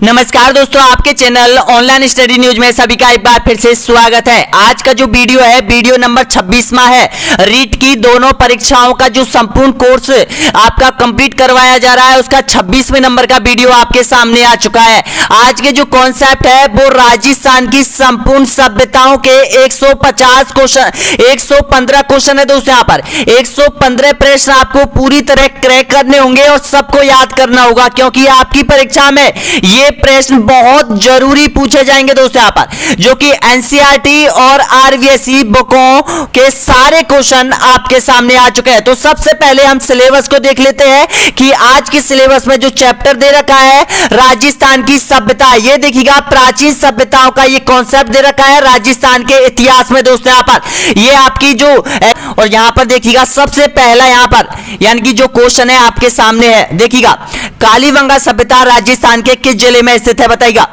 नमस्कार दोस्तों, आपके चैनल ऑनलाइन स्टडी न्यूज में सभी का एक बार फिर से स्वागत है। आज का जो वीडियो है वीडियो नंबर 26वां है। रीट की दोनों परीक्षाओं का जो संपूर्ण कोर्स आपका कंप्लीट करवाया जा रहा है उसका 26वें नंबर का वीडियो आपके सामने आ चुका है। आज के जो कॉन्सेप्ट है वो राजस्थान की संपूर्ण सभ्यताओं के 150 क्वेश्चन 115 क्वेश्चन है दोस्तों। यहाँ पर 115 प्रश्न आपको पूरी तरह क्रैक करने होंगे और सबको याद करना होगा, क्योंकि आपकी परीक्षा में ये प्रश्न बहुत जरूरी पूछे जाएंगे दोस्तों। यहाँ पर जो कि एनसीईआरटी और आरवीएसई बुकों के सारे क्वेश्चन आपके सामने आ चुके हैं। तो सबसे पहले हम सिलेबस को देख लेते हैं कि आज के सिलेबस में जो चैप्टर दे रखा है राजस्थान की सभ्यता, ये देखिएगा प्राचीन सभ्यताओं का ये कॉन्सेप्ट दे रखा है राजस्थान के इतिहास में दोस्तों। यहाँ पर ये आपकी जो और यहाँ पर देखिएगा सबसे पहला यहाँ पर यानी कि जो क्वेश्चन है आपके सामने है, देखिएगा कालीबंगा सभ्यता राजस्थान के किस जिले में स्थित है बताइएगा।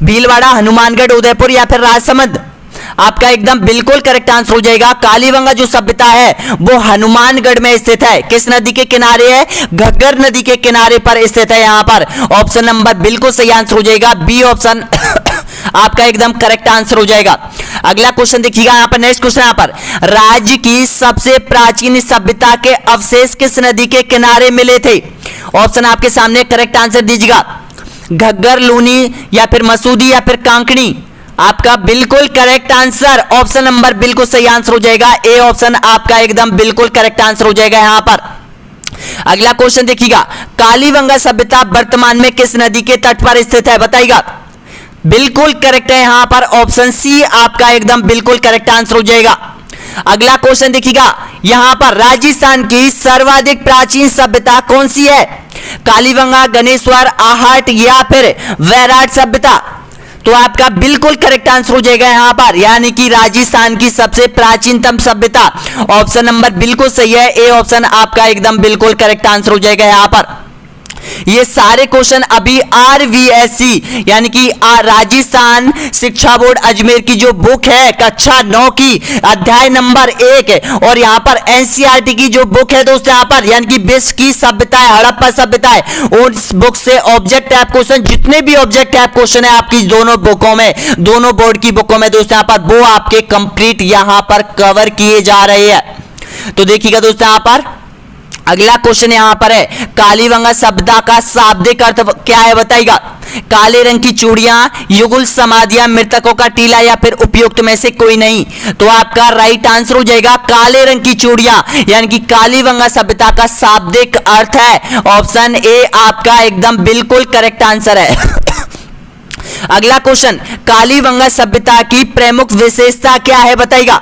भीलवाड़ा, हनुमानगढ़, उदयपुर या फिर राजसमंद। आपका एकदम बिल्कुल करेक्ट आंसर हो जाएगा। कालीबंगा जो सभ्यता है वो हनुमानगढ़ में स्थित है। किस नदी के किनारे है? घग्गर नदी के किनारे पर स्थित है। यहाँ पर ऑप्शन नंबर बिल्कुल सही आंसर हो जाएगा, बी ऑप्शन आपका एकदम करेक्ट आंसर हो जाएगा। अगला क्वेश्चन देखिएगा यहाँ पर, नेक्स्ट क्वेश्चन यहाँ पर, राज्य की सबसे प्राचीन सभ्यता के अवशेष किस नदी के किनारे मिले थे? ऑप्शन आपके सामने, करेक्ट आंसर दीजिएगा। घग्गर, लूनी या फिर मसूदी या फिर कांकड़ी। आपका बिल्कुल करेक्ट आंसर ऑप्शन नंबर बिल्कुल सही आंसर हो जाएगा, ए ऑप्शन आपका एकदम बिल्कुल करेक्ट आंसर हो जाएगा यहां पर। अगला क्वेश्चन देखिएगा, कालीबंगा सभ्यता वर्तमान में किस नदी के तट पर स्थित है बताइएगा। बिल्कुल करेक्ट है यहां पर ऑप्शन सी आपका एकदम बिल्कुल करेक्ट आंसर हो जाएगा। अगला क्वेश्चन देखिएगा यहां पर, राजस्थान की सर्वाधिक प्राचीन सभ्यता कौन सी है? कालीबंगा, गणेश्वर, आहट या फिर वैराट सभ्यता। तो आपका बिल्कुल करेक्ट आंसर हो जाएगा यहां पर, यानी कि राजस्थान की सबसे प्राचीनतम सभ्यता। ऑप्शन नंबर बिल्कुल सही है, ए ऑप्शन आपका एकदम बिल्कुल करेक्ट आंसर हो जाएगा यहां पर। ये सारे क्वेश्चन अभी आरवीएसई यानी कि राजस्थान शिक्षा बोर्ड अजमेर की जो बुक है कक्षा 9 की अध्याय नंबर 1 और यहाँ पर एनसीईआरटी की जो बुक है दोस्तों यहाँ पर यानी कि विश्व की सभ्यताएं, हड़प्पा सभ्यताएं, उस बुक से ऑब्जेक्ट टाइप क्वेश्चन जितने भी ऑब्जेक्ट टाइप क्वेश्चन है आपकी दोनों बुकों में, दोनों बोर्ड की बुकों में दोस्तों यहाँ पर वो आपके कंप्लीट यहाँ पर कवर किए जा रहे हैं। तो देखिएगा दोस्तों यहाँ पर अगला क्वेश्चन यहां पर है, कालीबंगा सभ्यता का शाब्दिक अर्थ क्या है बताइएगा। काले रंग की चूड़ियां, युगल समाधियां, मृतकों का टीला या फिर उपयुक्त में से कोई नहीं। तो आपका राइट आंसर हो जाएगा काले रंग की चूड़ियां, यानी कि कालीबंगा सभ्यता का शाब्दिक अर्थ है ऑप्शन ए आपका एकदम बिल्कुल करेक्ट आंसर है। अगला क्वेश्चन, कालीबंगा सभ्यता की प्रमुख विशेषता क्या है बताइएगा।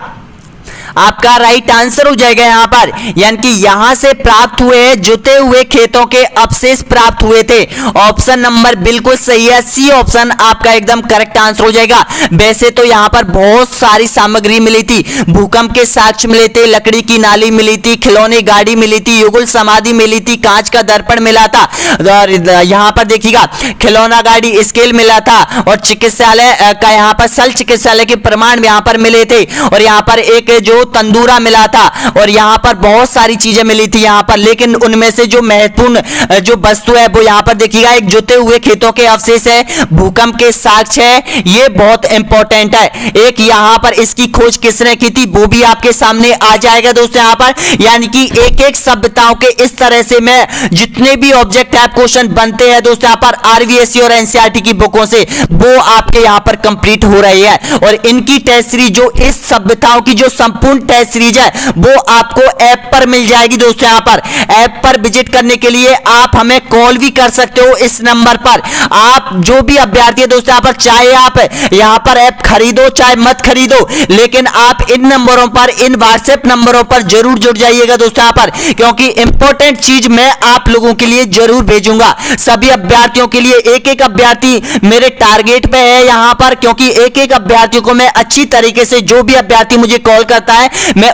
आपका राइट आंसर हो जाएगा यहां पर, यानी कि यहां से प्राप्त हुए जुते हुए खेतों के अवशेष प्राप्त हुए थे। ऑप्शन नंबर बिल्कुल सही है, सी ऑप्शन आपका एकदम करेक्ट आंसर हो जाएगा। वैसे तो यहां पर बहुत सारी सामग्री मिली थी, भूकंप के साक्ष्य मिले थे, लकड़ी की नाली मिली थी, खिलौने गाड़ी मिली थी, युगल समाधि मिली थी, कांच का दर्पण मिला था और यहां पर देखिएगा खिलौना गाड़ी स्केल मिला था और चिकित्सालय का यहाँ पर शल्य चिकित्सालय के प्रमाण यहां पर मिले थे और यहाँ पर एक जो तंदूरा मिला था और यहां पर बहुत सारी चीजें मिली थी यहां पर, लेकिन उनमें से जो महत्वपूर्ण जो वस्तु है वो यहां पर देखिएगा एक जुते हुए खेतों के अवशेष है, भूकंप के साक्ष्य है, ये बहुत इंपॉर्टेंट है। एक यहां पर इसकी खोज किसने की थी वो भी आपके सामने आ जाएगा दोस्तों यहां पर, यानी कि एक एक सभ्यताओं के इस तरह से मैं जितने भी ऑब्जेक्ट टाइप क्वेश्चन बनते हैं दोस्तों यहां पर आरवीएसई और एनसीईआरटी की बुकों से वो आपके यहां पर कंप्लीट हो रही है और इनकी टेस्ट सीरीज जो इस सभ्यताओं की जो संपूर्ण टेस्ट सीरीज है वो आपको ऐप पर मिल जाएगी दोस्तों। यहां पर ऐप पर विजिट करने के लिए आप हमें कॉल भी कर सकते हो इस नंबर पर। आप जो भी अभ्यर्थी है दोस्तों यहां पर, चाहे आप यहां पर ऐप खरीदो चाहे मत खरीदो, लेकिन आप इन नंबरों पर, इन व्हाट्सएप नंबरों पर जरूर जुड़ जाइएगा दोस्तों यहां पर, क्योंकि इंपॉर्टेंट चीज मैं आप लोगों के लिए जरूर भेजूंगा। सभी अभ्यर्थियों के लिए एक एक अभ्यर्थी मेरे टारगेट पे है यहां पर, क्योंकि एक एक अभ्यर्थियों को मैं अच्छी तरीके से, जो भी अभ्यर्थी मुझे कॉल करता है है मैं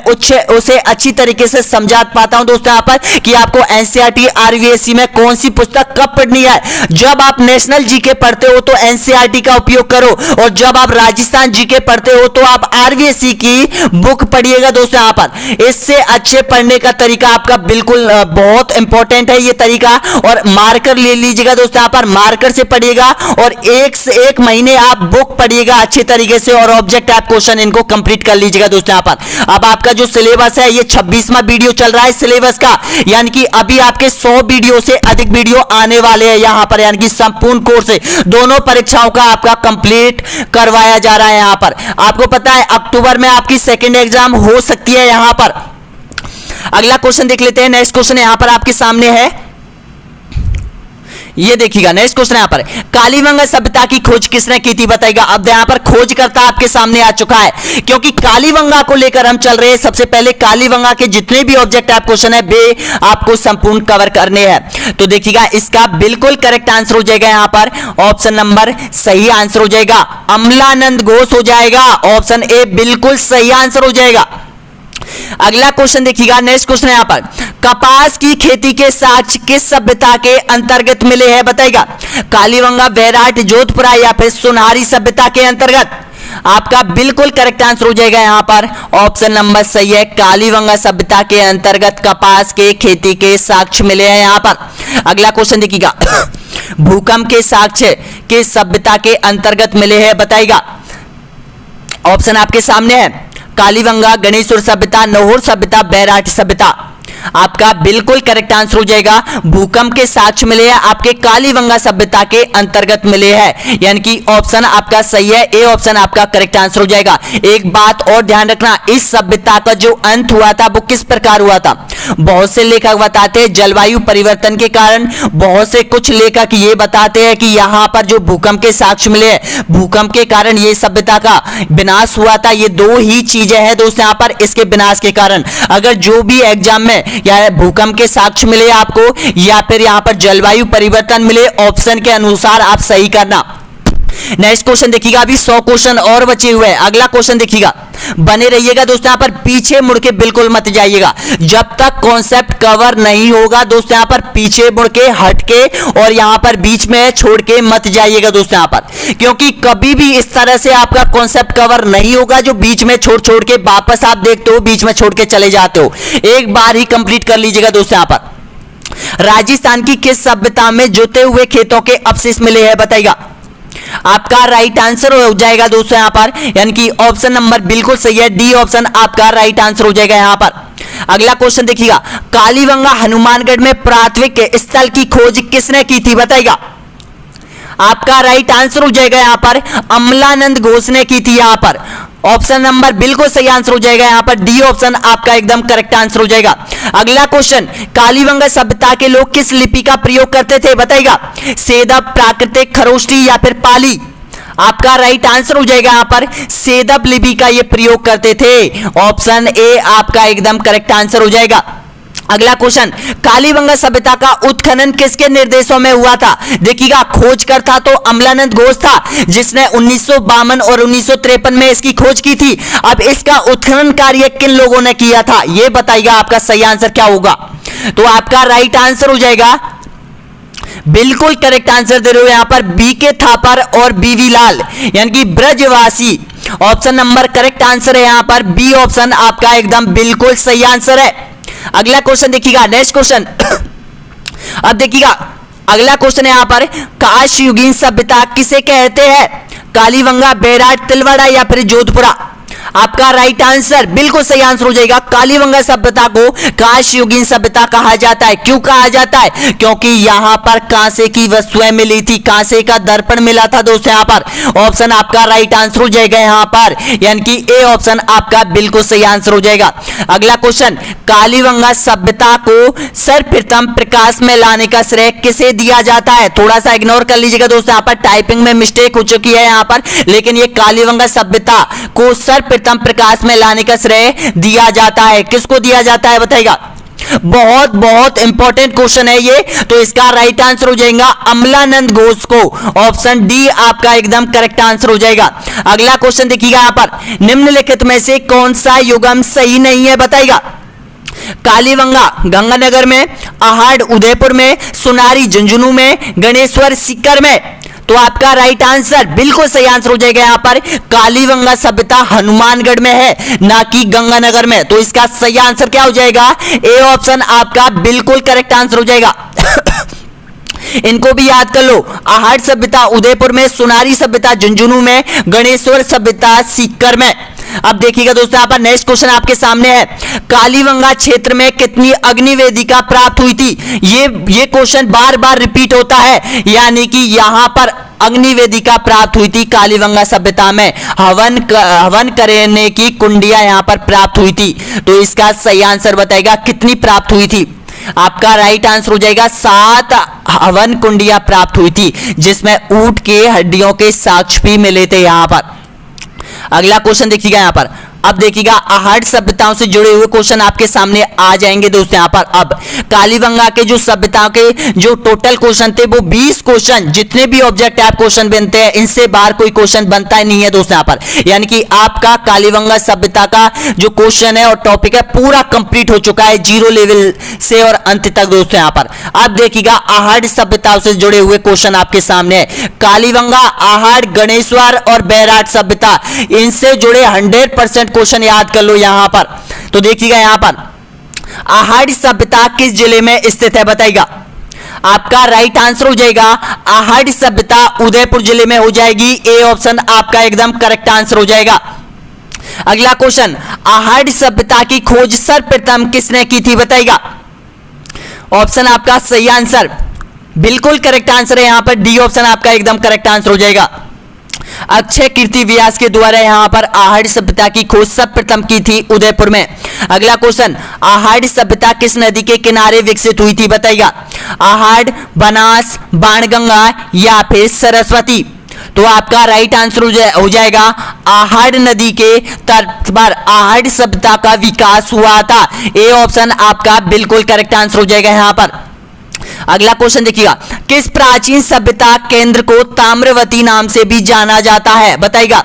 उसे अच्छी तरीके से समझा पाता हूं दोस्तों यहां पर कि आपको एनसीईआरटी आरवीएससी में कौन सी पुस्तक कब पढ़नी है। जब आप नेशनल जीके पढ़ते हो तो एनसीईआरटी का उपयोग करो, और जब आप राजस्थान जीके पढ़ते हो तो आप आरवीएससी की बुक पढ़िएगा दोस्तों यहां पर। इससे अच्छे पढ़ने का तरीका आपका बिल्कुल बहुत इंपॉर्टेंट है ये तरीका, और मार्कर ले लीजिएगा दोस्तों यहां पर, मार्कर से पढ़िएगा और एक से एक महीने आप बुक पढ़िएगा अच्छे तरीके से, और ऑब्जेक्ट टाइप क्वेश्चन इनको कंप्लीट कर लीजिएगा दोस्तों यहां पर। अब आपका जो सिलेबस है ये 26वां वीडियो चल रहा है सिलेबस का, यानी कि अभी आपके 100 वीडियो से अधिक वीडियो आने वाले हैं यहां पर, यानी कि संपूर्ण कोर्स दोनों परीक्षाओं का आपका कंप्लीट करवाया जा रहा है यहां पर। आपको पता है अक्टूबर में आपकी सेकेंड एग्जाम हो सकती है यहां पर। अगला क्वेश्चन देख लेते हैं। नेक्स्ट क्वेश्चन यहां पर आपके सामने है, ये देखिएगा नेक्स्ट क्वेश्चन यहां पर, कालीबंगा सभ्यता की खोज किसने की थी बताइएगा। अब यहां पर खोजकर्ता आपके सामने आ चुका है, क्योंकि कालीबंगा को लेकर हम चल रहे हैं। सबसे पहले कालीबंगा के जितने भी ऑब्जेक्ट टाइप क्वेश्चन है वे आपको संपूर्ण कवर करने हैं। तो देखिएगा इसका बिल्कुल करेक्ट आंसर हो जाएगा यहां पर ऑप्शन नंबर सही आंसर हो जाएगा, अमलानंद घोष हो जाएगा। ऑप्शन ए बिल्कुल सही आंसर हो जाएगा। अगला क्वेश्चन देखिएगा, नेक्स्ट क्वेश्चन यहां पर, कपास की खेती के साक्ष्य किस सभ्यता के अंतर्गत मिले हैं बताइएगा। कालीबंगा, बैराट, जोधपुरा या फिर सुनहरी सभ्यता के अंतर्गत। आपका बिल्कुल करेक्ट आंसर हो जाएगा यहां पर ऑप्शन नंबर सही है, कालीबंगा सभ्यता के अंतर्गत कपास के खेती के साक्ष्य मिले हैं यहां पर। अगला क्वेश्चन देखिएगा, भूकंप के साक्ष्य किस सभ्यता के अंतर्गत मिले हैं बताइएगा। ऑप्शन आपके सामने है, कालीबंगा, गणेशपुर सभ्यता, नौहर सभ्यता, बैराट सभ्यता। आपका बिल्कुल करेक्ट आंसर हो जाएगा, भूकंप के साक्ष्य मिले हैं आपके कालीबंगा सभ्यता के अंतर्गत मिले हैं, यानी कि ऑप्शन आपका सही है, ए ऑप्शन आपका करेक्ट आंसर हो जाएगा। एक बात और ध्यान रखना, इस सभ्यता का जो अंत हुआ था वो किस प्रकार हुआ था। बहुत से लेखक बताते हैं जलवायु परिवर्तन के कारण, बहुत से कुछ लेखक ये बताते हैं कि यहां पर जो भूकंप के साक्ष्य मिले हैं भूकंप के कारण ये सभ्यता का विनाश हुआ था। ये दो ही चीजें हैं दोस्तों यहां पर इसके विनाश के कारण। अगर जो भी एग्जाम में या भूकंप के साक्ष्य मिले आपको या फिर यहां पर जलवायु परिवर्तन मिले, ऑप्शन के अनुसार आप सही करना। नेक्स्ट क्वेश्चन देखिएगा, अभी 100 क्वेश्चन और बचे हुए हैं। अगला क्वेश्चन देखिएगा, बने रहिएगा दोस्तों यहां पर, पीछे मुड़ के बिल्कुल मत जाइएगा जब तक कॉन्सेप्ट कवर नहीं होगा। दोस्तों यहां पर पीछे मुड़ के, हट के और यहां पर बीच में छोड़ के मत जाइएगा दोस्तों यहां पर, क्योंकि कभी भी इस तरह से आपका कॉन्सेप्ट कवर नहीं होगा जो बीच में छोड़ छोड़ के वापस आप देखते हो बीच में छोड़ के चले जाते हो। एक बार ही कंप्लीट कर लीजिएगा दोस्तों यहां पर। राजस्थान की किस सभ्यता में जोते हुए खेतों के अवशेष मिले हैं बताइएगा। आपका राइट आंसर हो जाएगा दोस्तों यहां पर, यानी कि ऑप्शन नंबर बिल्कुल सही है, डी ऑप्शन आपका राइट आंसर हो जाएगा यहां पर। अगला क्वेश्चन देखिएगा, कालीबंगा हनुमानगढ़ में प्राथमिक स्थल की खोज किसने की थी बताइएगा। आपका राइट आंसर हो जाएगा यहां पर अमलानंद घोष ने की थी यहां पर। ऑप्शन नंबर बिल्कुल सही आंसर हो जाएगा यहां पर, डी ऑप्शन आपका एकदम करेक्ट आंसर हो जाएगा। अगला क्वेश्चन, कालीबंगा सभ्यता के लोग किस लिपि का प्रयोग करते थे बताइएगा। सेदब, प्राकृतिक, खरोष्टी या फिर पाली। आपका राइट आंसर हो जाएगा यहां पर सेदब लिपि का ये प्रयोग करते थे। ऑप्शन ए आपका एकदम करेक्ट आंसर हो जाएगा। अगला क्वेश्चन, कालीबंगा सभ्यता का उत्खनन किसके निर्देशों में हुआ था। देखिएगा खोजकर्ता तो अमलानंद घोष था जिसने 1952 और 1953 में इसकी खोज की थी। अब इसका उत्खनन कार्य किन लोगों ने किया था यह बताइएगा, आपका सही आंसर क्या होगा। तो आपका राइट आंसर हो जाएगा, बिल्कुल करेक्ट आंसर दे रहे हो यहां पर, बी के थापर और बीवी लाल यानी कि ब्रजवासी। ऑप्शन नंबर करेक्ट आंसर है यहां पर, बी ऑप्शन आपका एकदम बिल्कुल सही आंसर है। अगला क्वेश्चन देखिएगा, नेक्स्ट क्वेश्चन। अब देखिएगा अगला क्वेश्चन है यहां पर, काशयुगीन सभ्यता किसे कहते हैं। कालीबंगा, बैराट, तिलवाड़ा या फिर जोधपुरा। आपका राइट आंसर बिल्कुल सही आंसर हो जाएगा, कालीबंगा सभ्यता को काशयुगीन सभ्यता कहा जाता है। क्यों कहा जाता है, क्योंकि यहां पर कांसे की वस्तुएं मिली थी, कांसे का दर्पण मिला था दोस्तों यहां पर। ऑप्शन आपका राइट आंसर हो जाएगा यहां पर, यानी कि ए ऑप्शन आपका बिल्कुल सही आंसर हो जाएगा। अगला क्वेश्चन, कालीबंगा सभ्यता को सर्वप्रथम प्रकाश में लाने का श्रेय किसे दिया जाता है। थोड़ा सा इग्नोर कर लीजिएगा दोस्तों, यहां पर टाइपिंग में मिस्टेक हो चुकी है यहां पर, लेकिन ये कालीबंगा सभ्यता को सर्वप्रथम प्रकाश में लाने का श्रेय दिया जाता है। किसको दिया जाता है बताइएगा। बहुत बहुत इंपॉर्टेंट क्वेश्चन है ये। तो इसका राइट आंसर हो जाएगा अमलानंद घोष को, ऑप्शन डी आपका एकदम करेक्ट आंसर हो जाएगा। अगला क्वेश्चन देखिएगा यहां पर, निम्नलिखित में से कौन सा युग्म सही नहीं है बताइएगा। कालीबंगा गंगानगर में, आहड़ उदयपुर में, सुनारी झुंझुनू में, गणेश्वर सीकर में। तो आपका राइट आंसर बिल्कुल सही आंसर हो जाएगा यहां पर कालीबंगा सभ्यता हनुमानगढ़ में है, ना कि गंगानगर में। तो इसका सही आंसर क्या हो जाएगा, ए ऑप्शन आपका बिल्कुल करेक्ट आंसर हो जाएगा। इनको भी याद कर लो, आहड़ सभ्यता उदयपुर में, सुनारी सभ्यता झुंझुनू में, गणेश्वर सभ्यता सीकर में। अब देखिएगा दोस्तों यहां पर नेक्स्ट क्वेश्चन आपके सामने है, कालीबंगा क्षेत्र में कितनी अग्नि वेदिका प्राप्त हुई थी। ये क्वेश्चन बार बार रिपीट होता है, यानी कि यहां पर अग्नि वेदिका प्राप्त हुई थी कालीबंगा सभ्यता में, हवन करने की कुंडिया यहां पर प्राप्त हुई थी। तो इसका सही आंसर बताएगा कितनी प्राप्त हुई थी। आपका राइट आंसर हो जाएगा 7 हवन कुंडिया प्राप्त हुई थी, जिसमें ऊंट के हड्डियों के साक्ष्य भी मिले थे यहां पर। अगला क्वेश्चन देखिएगा यहां पर, अब देखिएगा आहड़ सभ्यताओं से जुड़े हुए क्वेश्चन आपके सामने आ जाएंगे दोस्तों यहां पर। अब कालीबंगा के जो सभ्यताओं के जो टोटल क्वेश्चन थे वो 20 क्वेश्चन, जितने भी ऑब्जेक्ट टाइप क्वेश्चन बनते हैं इनसे बाहर कोई क्वेश्चन बनता ही नहीं है दोस्तों यहां पर। यानी कि आपका कालीबंगा सभ्यता का जो क्वेश्चन है और टॉपिक है पूरा कंप्लीट हो चुका है, 0 लेवल से और अंत तक दोस्तों यहां पर। अब देखिएगा आहड़ सभ्यताओं से जुड़े हुए क्वेश्चन आपके सामने है, कालीबंगा, आहड़, गणेश्वर और बैराट सभ्यता, इनसे जुड़े 100% क्वेश्चन याद कर लो यहां पर। तो देखिएगा यहां पर, आहड़ सभ्यता किस जिले में स्थित है बताइएगा। आपका राइट आंसर हो जाएगा आहड़ सभ्यता उदयपुर जिले में हो जाएगी, ए ऑप्शन आपका एकदम करेक्ट आंसर हो जाएगा। अगला क्वेश्चन, आहड़ सभ्यता की खोज सर्वप्रथम किसने की थी बताइएगा। ऑप्शन आपका सही आंसर बिल्कुल करेक्ट आंसर है यहां पर, डी ऑप्शन आपका एकदम करेक्ट आंसर हो जाएगा। अक्षय कीर्ति व्यास के द्वारा यहां पर आहड़ सभ्यता की खोज सर्वप्रथम की थी उदयपुर में। अगला क्वेश्चन, आहड़ सभ्यता किस नदी के किनारे विकसित हुई थी बताइएगा। आहड़, बनास, बाणगंगा या फिर सरस्वती। तो आपका राइट आंसर हो जाएगा आहड़ नदी के तट पर आहड़ सभ्यता का विकास हुआ था, ए ऑप्शन आपका बिल्कुल करेक्ट आंसर हो जाएगा यहां पर। अगला क्वेश्चन देखिएगा, किस प्राचीन सभ्यता केंद्र को ताम्रवती नाम से भी जाना जाता है बताइएगा।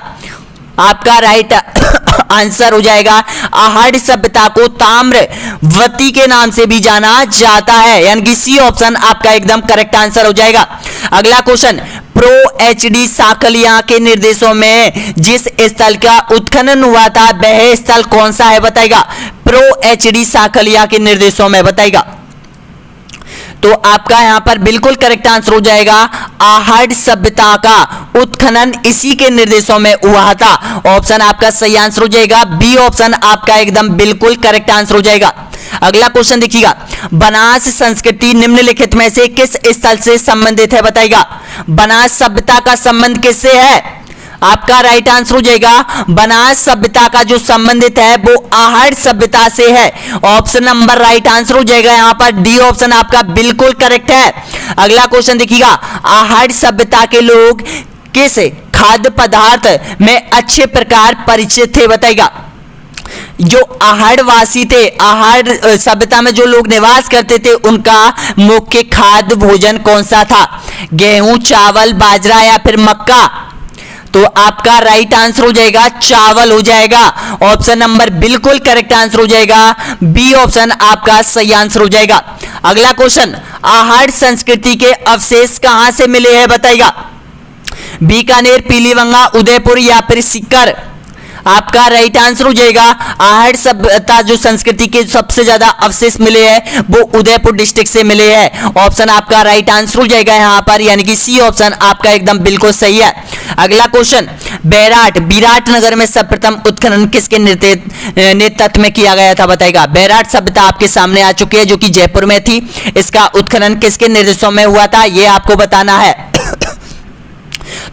आपका राइट आंसर हो जाएगा आहड़ सभ्यता को ताम्रवती के नाम से भी जाना जाता है, यानी कि सी ऑप्शन आपका एकदम करेक्ट आंसर हो जाएगा। अगला क्वेश्चन, प्रो एचडी साकलिया के निर्देशों में जिस स्थल का उत्खनन हुआ था वह स्थल कौन सा है बताइएगा। प्रो एचडी साकलिया के निर्देशों में बताइएगा। तो आपका यहां पर बिल्कुल करेक्ट आंसर हो जाएगा आहड़ सभ्यता का उत्खनन इसी के निर्देशों में हुआ था, ऑप्शन आपका सही आंसर हो जाएगा, बी ऑप्शन आपका एकदम बिल्कुल करेक्ट आंसर हो जाएगा। अगला क्वेश्चन देखिएगा, बनास संस्कृति निम्नलिखित में से किस स्थल से संबंधित है बताइएगा। बनास सभ्यता का संबंध किससे है। आपका राइट आंसर हो जाएगा बनास सभ्यता का जो संबंधित है वो आहड़ सभ्यता से है, ऑप्शन नंबर राइट आंसर हो जाएगा यहां पर, डी ऑप्शन आपका बिल्कुल करेक्ट है। अगला क्वेश्चन देखिएगा, आहड़ सभ्यता के लोग किस खाद्य पदार्थ में अच्छे प्रकार परिचित थे बताइएगा। जो आहड़ वासी थे, आहड़ सभ्यता में जो लोग निवास करते थे उनका मुख्य खाद्य भोजन कौन सा था, गेहूं, चावल, बाजरा या फिर मक्का। तो आपका राइट आंसर हो जाएगा चावल हो जाएगा, ऑप्शन नंबर बिल्कुल करेक्ट आंसर हो जाएगा, बी ऑप्शन आपका सही आंसर हो जाएगा। अगला क्वेश्चन, आहड़ संस्कृति के अवशेष कहां से मिले हैं बताइएगा। बीकानेर, पीलीभंगा, उदयपुर या फिर सीकर। आपका राइट आंसर हो जाएगा आहड़ सभ्यता जो संस्कृति के सबसे ज्यादा अवशेष मिले हैं वो उदयपुर डिस्ट्रिक्ट से मिले हैं, ऑप्शन आपका राइट आंसर हो जाएगा यहां पर, यानी कि सी ऑप्शन आपका एकदम बिल्कुल सही है। अगला क्वेश्चन, बैराट विराटनगर में सर्वप्रथम उत्खनन किसके नेतृत्व में किया गया था बताइएगा। बैराट सभ्यता आपके सामने आ चुकी है जो कि जयपुर में थी, इसका उत्खनन किसके निर्देशों में हुआ था ये आपको बताना है।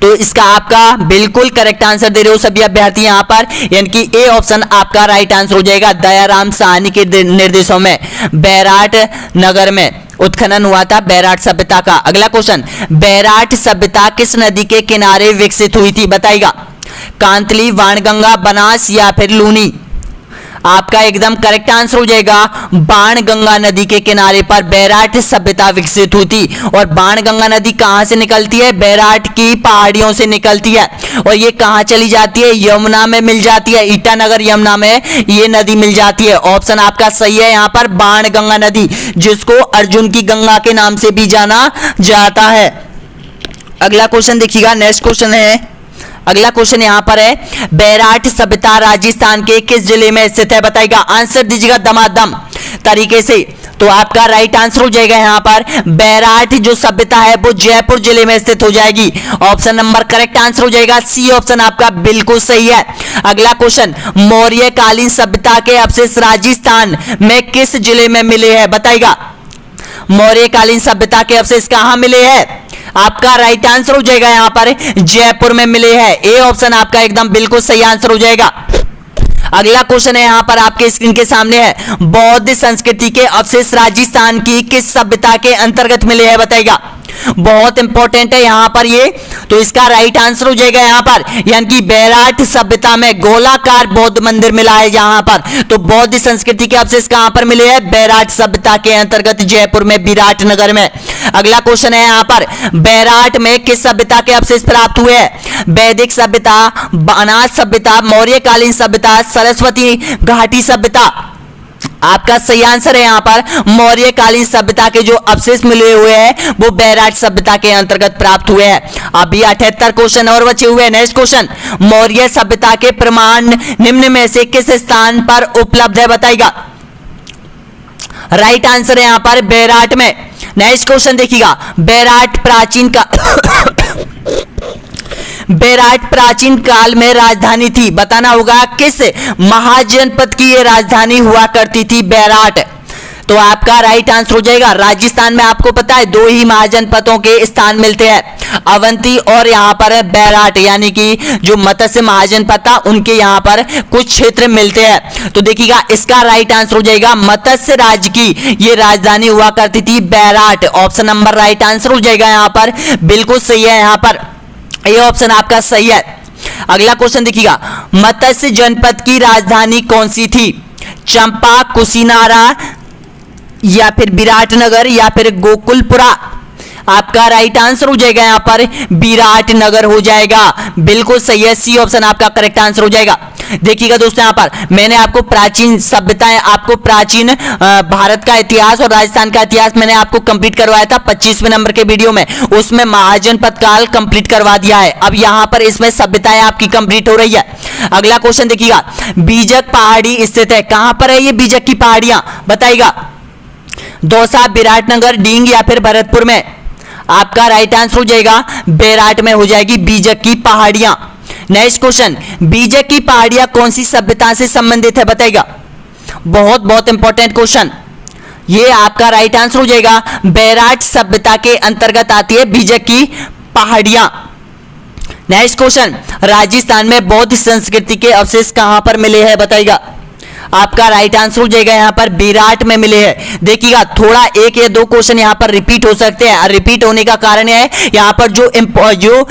तो इसका आपका बिल्कुल करेक्ट आंसर दे रहे हो सभी अभ्यर्थी यहां पर, यानी कि ए ऑप्शन आपका राइट आंसर हो जाएगा, दयाराम साहनी के निर्देशों में बैराट नगर में उत्खनन हुआ था बैराट सभ्यता का। अगला क्वेश्चन, बैराट सभ्यता किस नदी के किनारे विकसित हुई थी बताइएगा। कांतली, वाणगंगा, बनास या फिर लूनी। आपका एकदम करेक्ट आंसर हो जाएगा बाण गंगा नदी के किनारे पर बैराट सभ्यता विकसित हुई थी। और बाण गंगा नदी कहां से निकलती है? बैराट की पहाड़ियों से निकलती है। और ये कहां चली जाती है? यमुना में मिल जाती है, ईटानगर यमुना में ये नदी मिल जाती है। ऑप्शन आपका सही है यहां पर बाण गंगा नदी, जिसको अर्जुन की गंगा के नाम से भी जाना जाता है। अगला क्वेश्चन देखिएगा, नेक्स्ट क्वेश्चन है, अगला क्वेश्चन यहां पर है बैराट सभ्यता राजस्थान के किस जिले में स्थित है? बताइएगा, आंसर दीजिएगा दमादम तरीके से। तो आपका राइट आंसर हो जाएगा यहां पर बैराट जो सभ्यता है वो जयपुर जिले में स्थित हो जाएगी। ऑप्शन नंबर करेक्ट आंसर हो जाएगा सी ऑप्शन आपका बिल्कुल सही है। अगला क्वेश्चन, मौर्य कालीन सभ्यता के अवशेष राजस्थान में किस जिले में मिले हैं? बताइएगा, मौर्य कालीन सभ्यता के अवशेष कहां मिले हैं? आपका राइट आंसर हो जाएगा यहां पर जयपुर में मिले हैं। ए ऑप्शन आपका एकदम बिल्कुल सही आंसर हो जाएगा। अगला क्वेश्चन है यहां पर आपके स्क्रीन के सामने है, बौद्ध संस्कृति के अवशेष राजस्थान की किस सभ्यता के अंतर्गत मिले हैं? बताइएगा, बहुत इंपॉर्टेंट है यहां पर ये। तो इसका राइट आंसर हो जाएगा यहां पर, यानी कि बैराट सभ्यता में गोलाकार बौद्ध मंदिर मिला है यहां पर। तो बौद्ध संस्कृति के अवशेष कहां पर मिले हैं? बैराट सभ्यता के अंतर्गत जयपुर में, विराटनगर में। अगला क्वेश्चन है यहां पर, बैराट में किस सभ्यता के अवशेष प्राप्त हुए हैं? वैदिक सभ्यता, बनास सभ्यता, मौर्यकालीन सभ्यता, सरस्वती घाटी सभ्यता। आपका सही आंसर है यहां पर मौर्यकालीन सभ्यता के जो अवशेष मिले हुए हैं वो बैराट सभ्यता के अंतर्गत प्राप्त हुए हैं। अभी 78 क्वेश्चन और बचे हुए हैं। नेक्स्ट क्वेश्चन, मौर्य सभ्यता के प्रमाण निम्न में से किस स्थान पर उपलब्ध है? बताइएगा, राइट आंसर है यहां पर बैराट में। नेक्स्ट क्वेश्चन देखिएगा, बैराट प्राचीन काल में राजधानी थी। बताना होगा किस महाजनपद की ये राजधानी हुआ करती थी? बैराट। तो आपका राइट आंसर हो जाएगा, राजस्थान में आपको पता है दो ही महाजनपदों के स्थान मिलते हैं, अवंती और यहाँ पर है बैराट, यानी कि जो मत्स्य महाजनपद था उनके यहाँ पर कुछ क्षेत्र मिलते हैं। तो देखिएगा इसका राइट आंसर हो जाएगा मत्स्य राज्य की ये राजधानी हुआ करती थी Bairat. Option number right answer हो जाएगा यहाँ पर, बिल्कुल सही है यहाँ पर, ये ऑप्शन आपका सही है। अगला क्वेश्चन देखिएगा, मत्स्य जनपद की राजधानी कौन सी थी? चंपा, कुशीनारा या फिर विराटनगर या फिर गोकुलपुरा? आपका राइट आंसर हो जाएगा यहां पर विराटनगर हो जाएगा, बिल्कुल सही है, सी ऑप्शन आपका करेक्ट आंसर हो जाएगा। देखिएगा दोस्तों यहाँ पर मैंने आपको प्राचीन सभ्यताएं, आपको प्राचीन भारत का इतिहास और राजस्थान का इतिहास मैंने आपको कंप्लीट करवाया था 25वें नंबर के वीडियो में, उसमें महाजनपद काल कंप्लीट करवा दिया है। अब यहाँ पर इसमें सभ्यताएं आपकी कंप्लीट हो रही है। अगला क्वेश्चन देखिएगा, बीजक पहाड़ी स्थित है, कहां पर है ये बीजक की पहाड़ियां? बताइएगा, दौसा, विराटनगर, डींग या फिर भरतपुर में? आपका राइट आंसर हो जाएगा बैराट में हो जाएगी बीजक की पहाड़ियां। नेक्स्ट क्वेश्चन, बीजक की पहाड़ियां कौन सी सभ्यता से संबंधित है? बताइएगा, बहुत बहुत इंपॉर्टेंट क्वेश्चन, ये आपका राइट आंसर हो जाएगा बैराट सभ्यता के अंतर्गत आती है बीजक की पहाड़ियां। नेक्स्ट क्वेश्चन, राजस्थान में बौद्ध संस्कृति के अवशेष कहां पर मिले हैं? बताइएगा, आपका राइट आंसर हो जाएगा यहां पर विराट में मिले हैं। देखिएगा थोड़ा एक या दो क्वेश्चन यहां पर रिपीट हो सकते हैं, रिपीट होने का कारण है यहां पर जो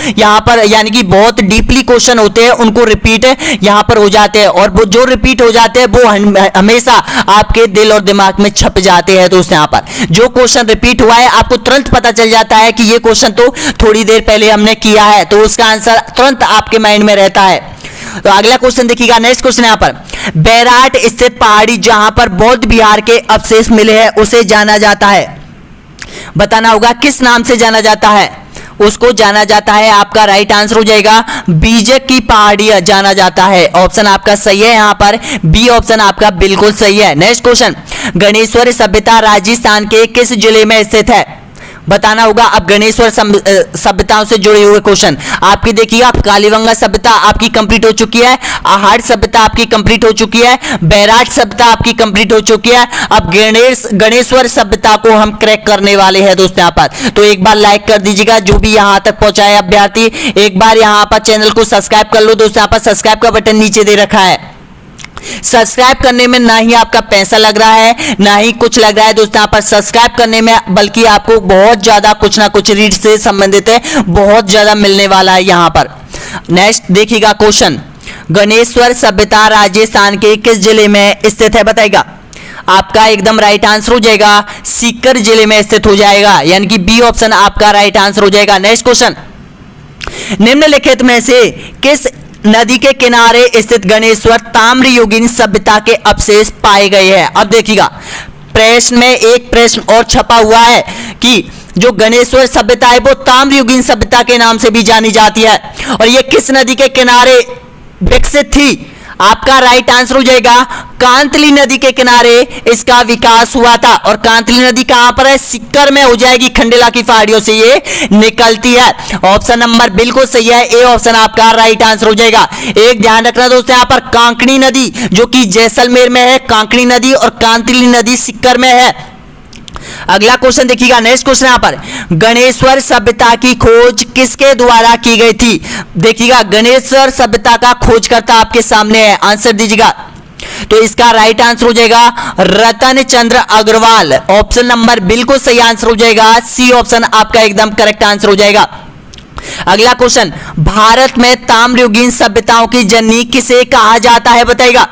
यहां पर यानी कि बहुत डीपली क्वेश्चन होते हैं उनको रिपीट यहां पर हो जाते हैं, और वो जो रिपीट हो जाते हैं वो हमेशा आपके दिल और दिमाग में छप जाते हैं। दोस्तों यहां पर जो क्वेश्चन रिपीट हुआ है आपको तुरंत पता चल जाता है कि ये क्वेश्चन तो थोड़ी देर पहले हमने किया है, तो उसका आंसर तुरंत आपके माइंड में रहता है। तो अगला क्वेश्चन देखिएगा, नेक्स्ट क्वेश्चन यहां पर, बैराट स्थित पहाड़ी जहां पर बौद्ध विहार के अवशेष मिले हैं उसे जाना जाता है। बताना होगा किस नाम से जाना जाता है? उसको जाना जाता है, आपका राइट आंसर हो जाएगा बीजक की पहाड़ी जाना जाता है। ऑप्शन आपका सही है यहाँ पर, बी ऑप्शन आपका बिल्कुल सही है। नेक्स्ट क्वेश्चन, गणेश्वर सभ्यता राजस्थान के किस जिले में स्थित है? बताना होगा। अब गणेश्वर सभ्यताओं से जुड़े हुए क्वेश्चन आपकी देखिएगा, कालीबंगा सभ्यता आपकी कंप्लीट हो चुकी है, आहट सभ्यता आपकी कंप्लीट हो चुकी है, बैराट सभ्यता आपकी कंप्लीट हो चुकी है। अब गणेश्वर सभ्यता को हम क्रैक करने वाले हैं दोस्तों यहाँ पर। तो एक बार लाइक कर दीजिएगा जो भी यहाँ तक पहुंचाए अभ्यर्थी, एक बार यहाँ पर चैनल को सब्सक्राइब कर लो दोस्तों। यहाँ पर सब्सक्राइब का बटन नीचे दे रखा है, सब्सक्राइब करने में ना ही आपका पैसा लग रहा है ना ही कुछ लग रहा है दोस्तों यहाँ पर सब्सक्राइब करने में, बल्कि आपको बहुत ज्यादा कुछ ना कुछ रीड से संबंधित है बहुत ज्यादा मिलने वाला है यहाँ पर। नेक्स्ट देखिएगा क्वेश्चन, गणेश्वर सभ्यता राजस्थान के किस जिले में स्थित है बताइएगा। आपका एकदम राइट आंसर हो जाएगा सीकर जिले में स्थित हो जाएगा, यानी कि बी ऑप्शन आपका राइट आंसर हो जाएगा। नेक्स्ट क्वेश्चन, निम्नलिखित में से किस नदी के किनारे स्थित गणेश्वर ताम्रयुगीन सभ्यता के अवशेष पाए गए हैं। अब देखिएगा प्रश्न में एक प्रश्न और छपा हुआ है कि जो गणेश्वर सभ्यता है वो ताम्रयुगीन सभ्यता के नाम से भी जानी जाती है और ये किस नदी के किनारे विकसित थी। आपका राइट आंसर हो जाएगा कांतली नदी के किनारे इसका विकास हुआ था। और कांतली नदी कहां पर है, सीकर में हो जाएगी, खंडेला की पहाड़ियों से ये निकलती है। ऑप्शन नंबर बिल्कुल सही है, ए ऑप्शन आपका राइट आंसर हो जाएगा। एक ध्यान रखना दोस्तों, यहां पर कांकणी नदी जो कि जैसलमेर में है, कांकणी नदी, और कांतली नदी सीकर में है। अगला क्वेश्चन देखिएगा, नेक्स्ट क्वेश्चन यहां पर गणेश्वर सभ्यता की खोज किसके द्वारा की गई थी। देखिएगा गणेश्वर सभ्यता का खोजकर्ता आपके सामने है, आंसर दीजिएगा। तो इसका राइट आंसर हो जाएगा रतन चंद्र अग्रवाल। ऑप्शन नंबर बिल्कुल सही आंसर हो जाएगा, सी ऑप्शन आपका एकदम करेक्ट आंसर हो जाएगा। अगला क्वेश्चन, भारत में ताम्रयुगीन सभ्यताओं की जननी किसे कहा जाता है बताइएगा।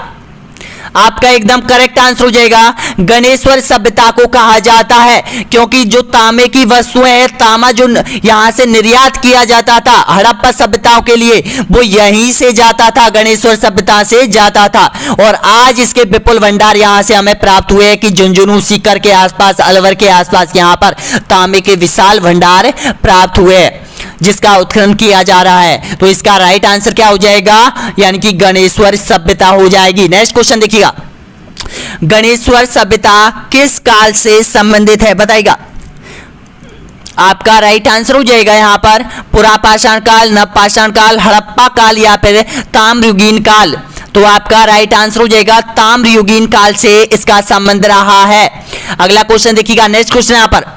आपका एकदम करेक्ट आंसर हो जाएगा गणेश्वर सभ्यता को कहा जाता है, क्योंकि जो तांबे की वस्तुएं हैं, तांबा जो यहां से निर्यात किया जाता था हड़प्पा सभ्यताओं के लिए, वो यहीं से जाता था, गणेश्वर सभ्यता से जाता था। और आज इसके विपुल भंडार यहां से हमें प्राप्त हुए हैं कि झुंझुनू सीकर के आसपास, अलवर के आसपास यहां पर तांबे के विशाल भंडार प्राप्त हुए हैं जिसका उत्खनन किया जा रहा है। तो इसका राइट आंसर क्या हो जाएगा, यानी कि गणेश्वर सभ्यता हो जाएगी। नेक्स्ट क्वेश्चन देखिएगा, गणेश्वर सभ्यता किस काल से संबंधित है बताइएगा। आपका राइट आंसर हो जाएगा यहां पर पुरापाषाण काल, नवपाषाण काल, हड़प्पा काल या फिर ताम्रयुगीन काल। तो आपका राइट आंसर हो जाएगा ताम्रयुगीन काल से इसका संबंध रहा है। अगला क्वेश्चन देखिएगा, नेक्स्ट क्वेश्चन यहां पर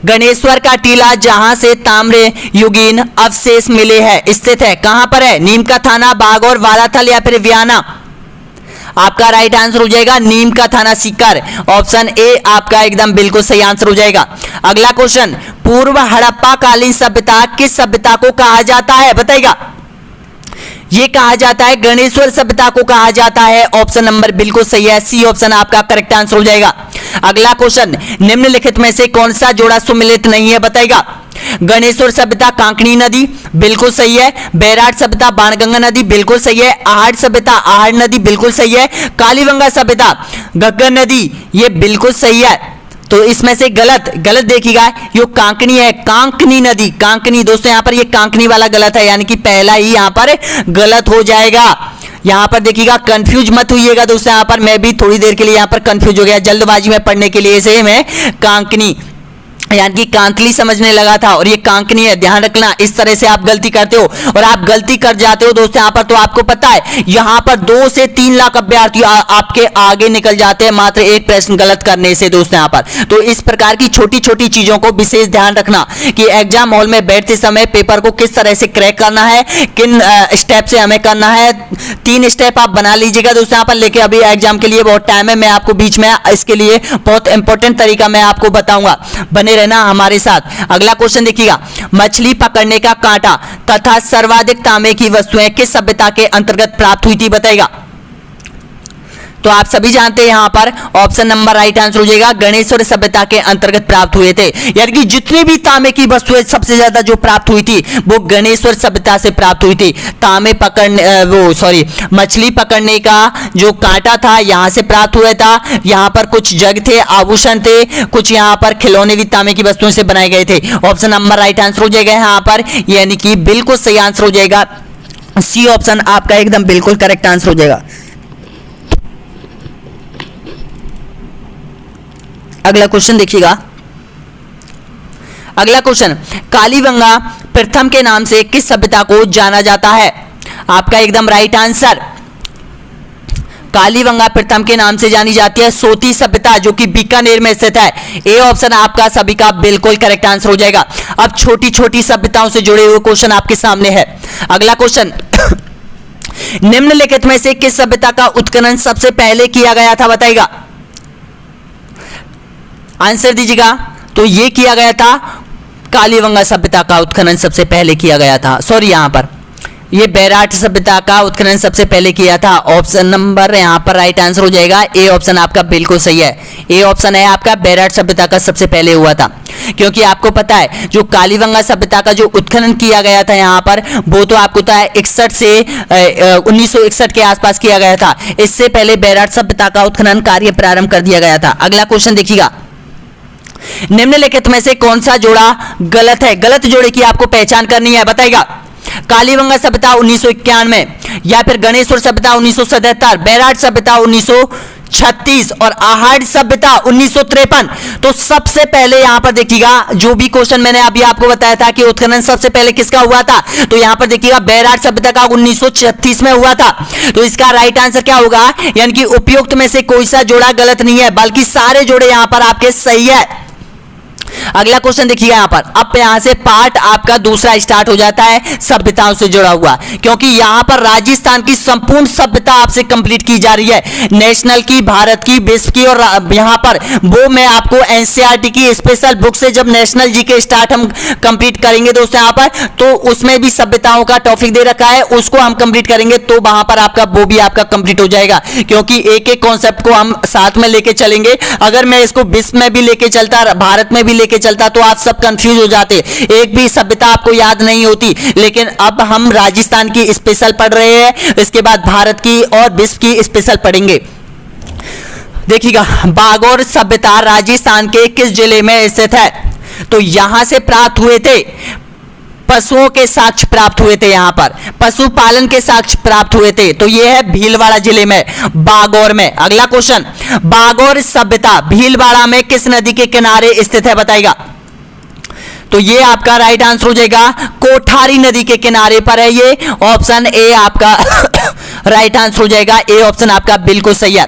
गणेश्वर का टीला जहां से ताम्रयुगीन अवशेष मिले हैं स्थित है, कहां पर है। नीम का थाना, बागौर, वालाथल या फिर वियाना। आपका राइट आंसर हो जाएगा नीम का थाना सीकर। ऑप्शन ए आपका एकदम बिल्कुल सही आंसर हो जाएगा। अगला क्वेश्चन, पूर्व हड़प्पा कालीन सभ्यता किस सभ्यता को कहा जाता है बताइएगा। ये कहा जाता है गणेश्वर सभ्यता को कहा जाता है। ऑप्शन नंबर बिल्कुल सही है, सी ऑप्शन आपका करेक्ट आंसर हो जाएगा। अगला क्वेश्चन, निम्नलिखित में से कौन सा जोड़ा सुमिलित नहीं है बताइएगा। गणेश्वर सभ्यता कांकणी नदी बिल्कुल सही है, बैराट सभ्यता बाणगंगा नदी बिल्कुल सही है, आहड़ सभ्यता आहड़ नदी बिल्कुल सही है, कालीबंगा सभ्यता घग्गर नदी ये बिल्कुल सही है। तो इसमें से गलत देखिएगा, ये कांकनी है, कांकनी नदी, कांकनी दोस्तों यहां पर ये कांकनी वाला गलत है, यानी कि पहला ही यहां पर गलत हो जाएगा। यहां पर देखिएगा कंफ्यूज मत होइएगा दोस्तों, यहां पर मैं भी थोड़ी देर के लिए यहां पर कंफ्यूज हो गया जल्दबाजी में पढ़ने के लिए से मैं कांकनी यानी कि कांतली समझने लगा था और ये कांकनी है। ध्यान रखना, इस तरह से आप गलती करते हो और आप गलती कर जाते हो दोस्तों यहां पर। तो आपको पता है यहां पर 2 से 3 लाख अभ्यर्थी आपके आगे निकल जाते हैं मात्र एक प्रश्न गलत करने से दोस्तों यहां पर। तो इस प्रकार की छोटी छोटी चीजों को विशेष ध्यान रखना कि एग्जाम हॉल में बैठते समय पेपर को किस तरह से क्रैक करना है, किन स्टेप से हमें करना है। 3 स्टेप आप बना लीजिएगा दोस्तों यहां पर, लेके अभी एग्जाम के लिए बहुत टाइम है, मैं आपको बीच में इसके लिए बहुत इंपॉर्टेंट तरीका मैं आपको बताऊंगा, बने रहना हमारे साथ। अगला क्वेश्चन देखिएगा, मछली पकड़ने का कांटा तथा सर्वाधिक तांबे की वस्तुएं किस सभ्यता के अंतर्गत प्राप्त हुई थी बताइएगा। तो आप सभी जानते हैं यहां पर ऑप्शन नंबर राइट आंसर हो जाएगा गणेश्वर सभ्यता के अंतर्गत प्राप्त हुए थे। यानी कि जितनी भी तांबे की वस्तुएं सबसे ज्यादा जो प्राप्त हुई थी वो गणेश्वर सभ्यता से प्राप्त हुई थी। तांबे पकड़ने मछली पकड़ने का जो कांटा था यहां से प्राप्त हुआ था। यहां पर कुछ जग थे, आभूषण थे, कुछ यहां पर खिलौने भी तांबे की वस्तुओं से बनाए गए थे। ऑप्शन नंबर राइट आंसर हो जाएगा यहां पर, यानी कि बिल्कुल सही आंसर हो जाएगा, सी ऑप्शन आपका एकदम बिल्कुल करेक्ट आंसर हो जाएगा। अगला क्वेश्चन देखिएगा, अगला क्वेश्चन, कालीबंगा प्रथम के नाम से किस सभ्यता को जाना जाता है। आपका एकदम राइट आंसर, कालीबंगा प्रथम के नाम से जानी जाती है सोती सभ्यता जो कि बीकानेर में स्थित है। ए ऑप्शन आपका सभी का बिल्कुल करेक्ट आंसर हो जाएगा। अब छोटी छोटी सभ्यताओं से जुड़े हुए क्वेश्चन आपके सामने है। अगला क्वेश्चन, निम्नलिखित में से किस सभ्यता का उत्खनन सबसे पहले किया गया था बताइएगा। आंसर दीजिएगा। तो ये किया गया था कालीबंगा सभ्यता का उत्खनन सबसे पहले किया गया था। सॉरी, यहां पर ये बैराट सभ्यता का उत्खनन सबसे पहले किया था। ऑप्शन नंबर यहाँ पर राइट आंसर हो जाएगा ए ऑप्शन आपका बिल्कुल सही है। ए ऑप्शन है आपका, बैराट सभ्यता का सबसे पहले हुआ था। क्योंकि आपको पता है जो कालीबंगा सभ्यता का जो उत्खनन किया गया था यहाँ पर, वो तो आपको पता है 61 से 1961 के आसपास किया गया था। इससे पहले बैराट सभ्यता का उत्खनन कार्य प्रारंभ कर दिया गया था। अगला क्वेश्चन देखिएगा, निम्नलिखित में से कौन सा जोड़ा गलत है? गलत जोड़े की आपको पहचान करनी है, बताइएगा। कालीबंगा सभ्यता 1991, या फिर गणेश्वर सभ्यता 1977, बैराट सभ्यता 1936 और आहड़ सभ्यता 1953। तो सबसे पहले यहां पर देखिएगा, जो भी क्वेश्चन मैंने अभी आपको बताया था कि उत्खनन सबसे पहले किसका हुआ था, तो यहां पर देखिएगा बैराट सभ्यता का 1936 में हुआ था। तो इसका राइट आंसर क्या होगा? यानी कि उपयुक्त में से कोई सा जोड़ा गलत नहीं है, बल्कि सारे जोड़े यहां पर आपके सही है। अगला क्वेश्चन देखिएगा यहां पर। अब यहां से पार्ट आपका दूसरा स्टार्ट हो जाता है सभ्यताओं से जुड़ा हुआ, क्योंकि यहां पर राजस्थान की संपूर्ण सभ्यता आपसे कंप्लीट की जा रही है। नेशनल की, भारत की, विश्व की, और यहां पर वो मैं आपको एनसीईआरटी की स्पेशल बुक से जब नेशनल जी के स्टार्ट हम कंप्लीट करेंगे दोस्तों यहां पर, तो उसमें भी सभ्यताओं का टॉपिक दे रखा है, उसको हम कंप्लीट करेंगे तो वहां पर आपका वो भी आपका कंप्लीट हो जाएगा। क्योंकि एक एक कॉन्सेप्ट को हम साथ में लेके चलेंगे। अगर मैं इसको विश्व में भी लेके चलता, भारत में भी लेके चलता, तो आप सब कंफ्यूज हो जाते, एक भी सभ्यता आपको याद नहीं होती। लेकिन अब हम राजस्थान की स्पेशल पढ़ रहे हैं, इसके बाद भारत की और विश्व की स्पेशल पढ़ेंगे। देखिएगा, बागौर सभ्यता राजस्थान के किस जिले में स्थित है? तो यहां से प्राप्त हुए थे पशुओं के साक्ष्य प्राप्त हुए थे, यहां पर पशुपालन के साक्ष्य प्राप्त हुए थे। तो यह है भीलवाड़ा जिले में, बागौर में। अगला क्वेश्चन, बागौर सभ्यता भीलवाड़ा में किस नदी के किनारे स्थित है, बताइएगा। तो ये आपका राइट आंसर हो जाएगा, कोठारी नदी के किनारे पर है ये। ऑप्शन ए आपका राइट आंसर हो जाएगा। ए ऑप्शन आपका बिल्कुल सही है।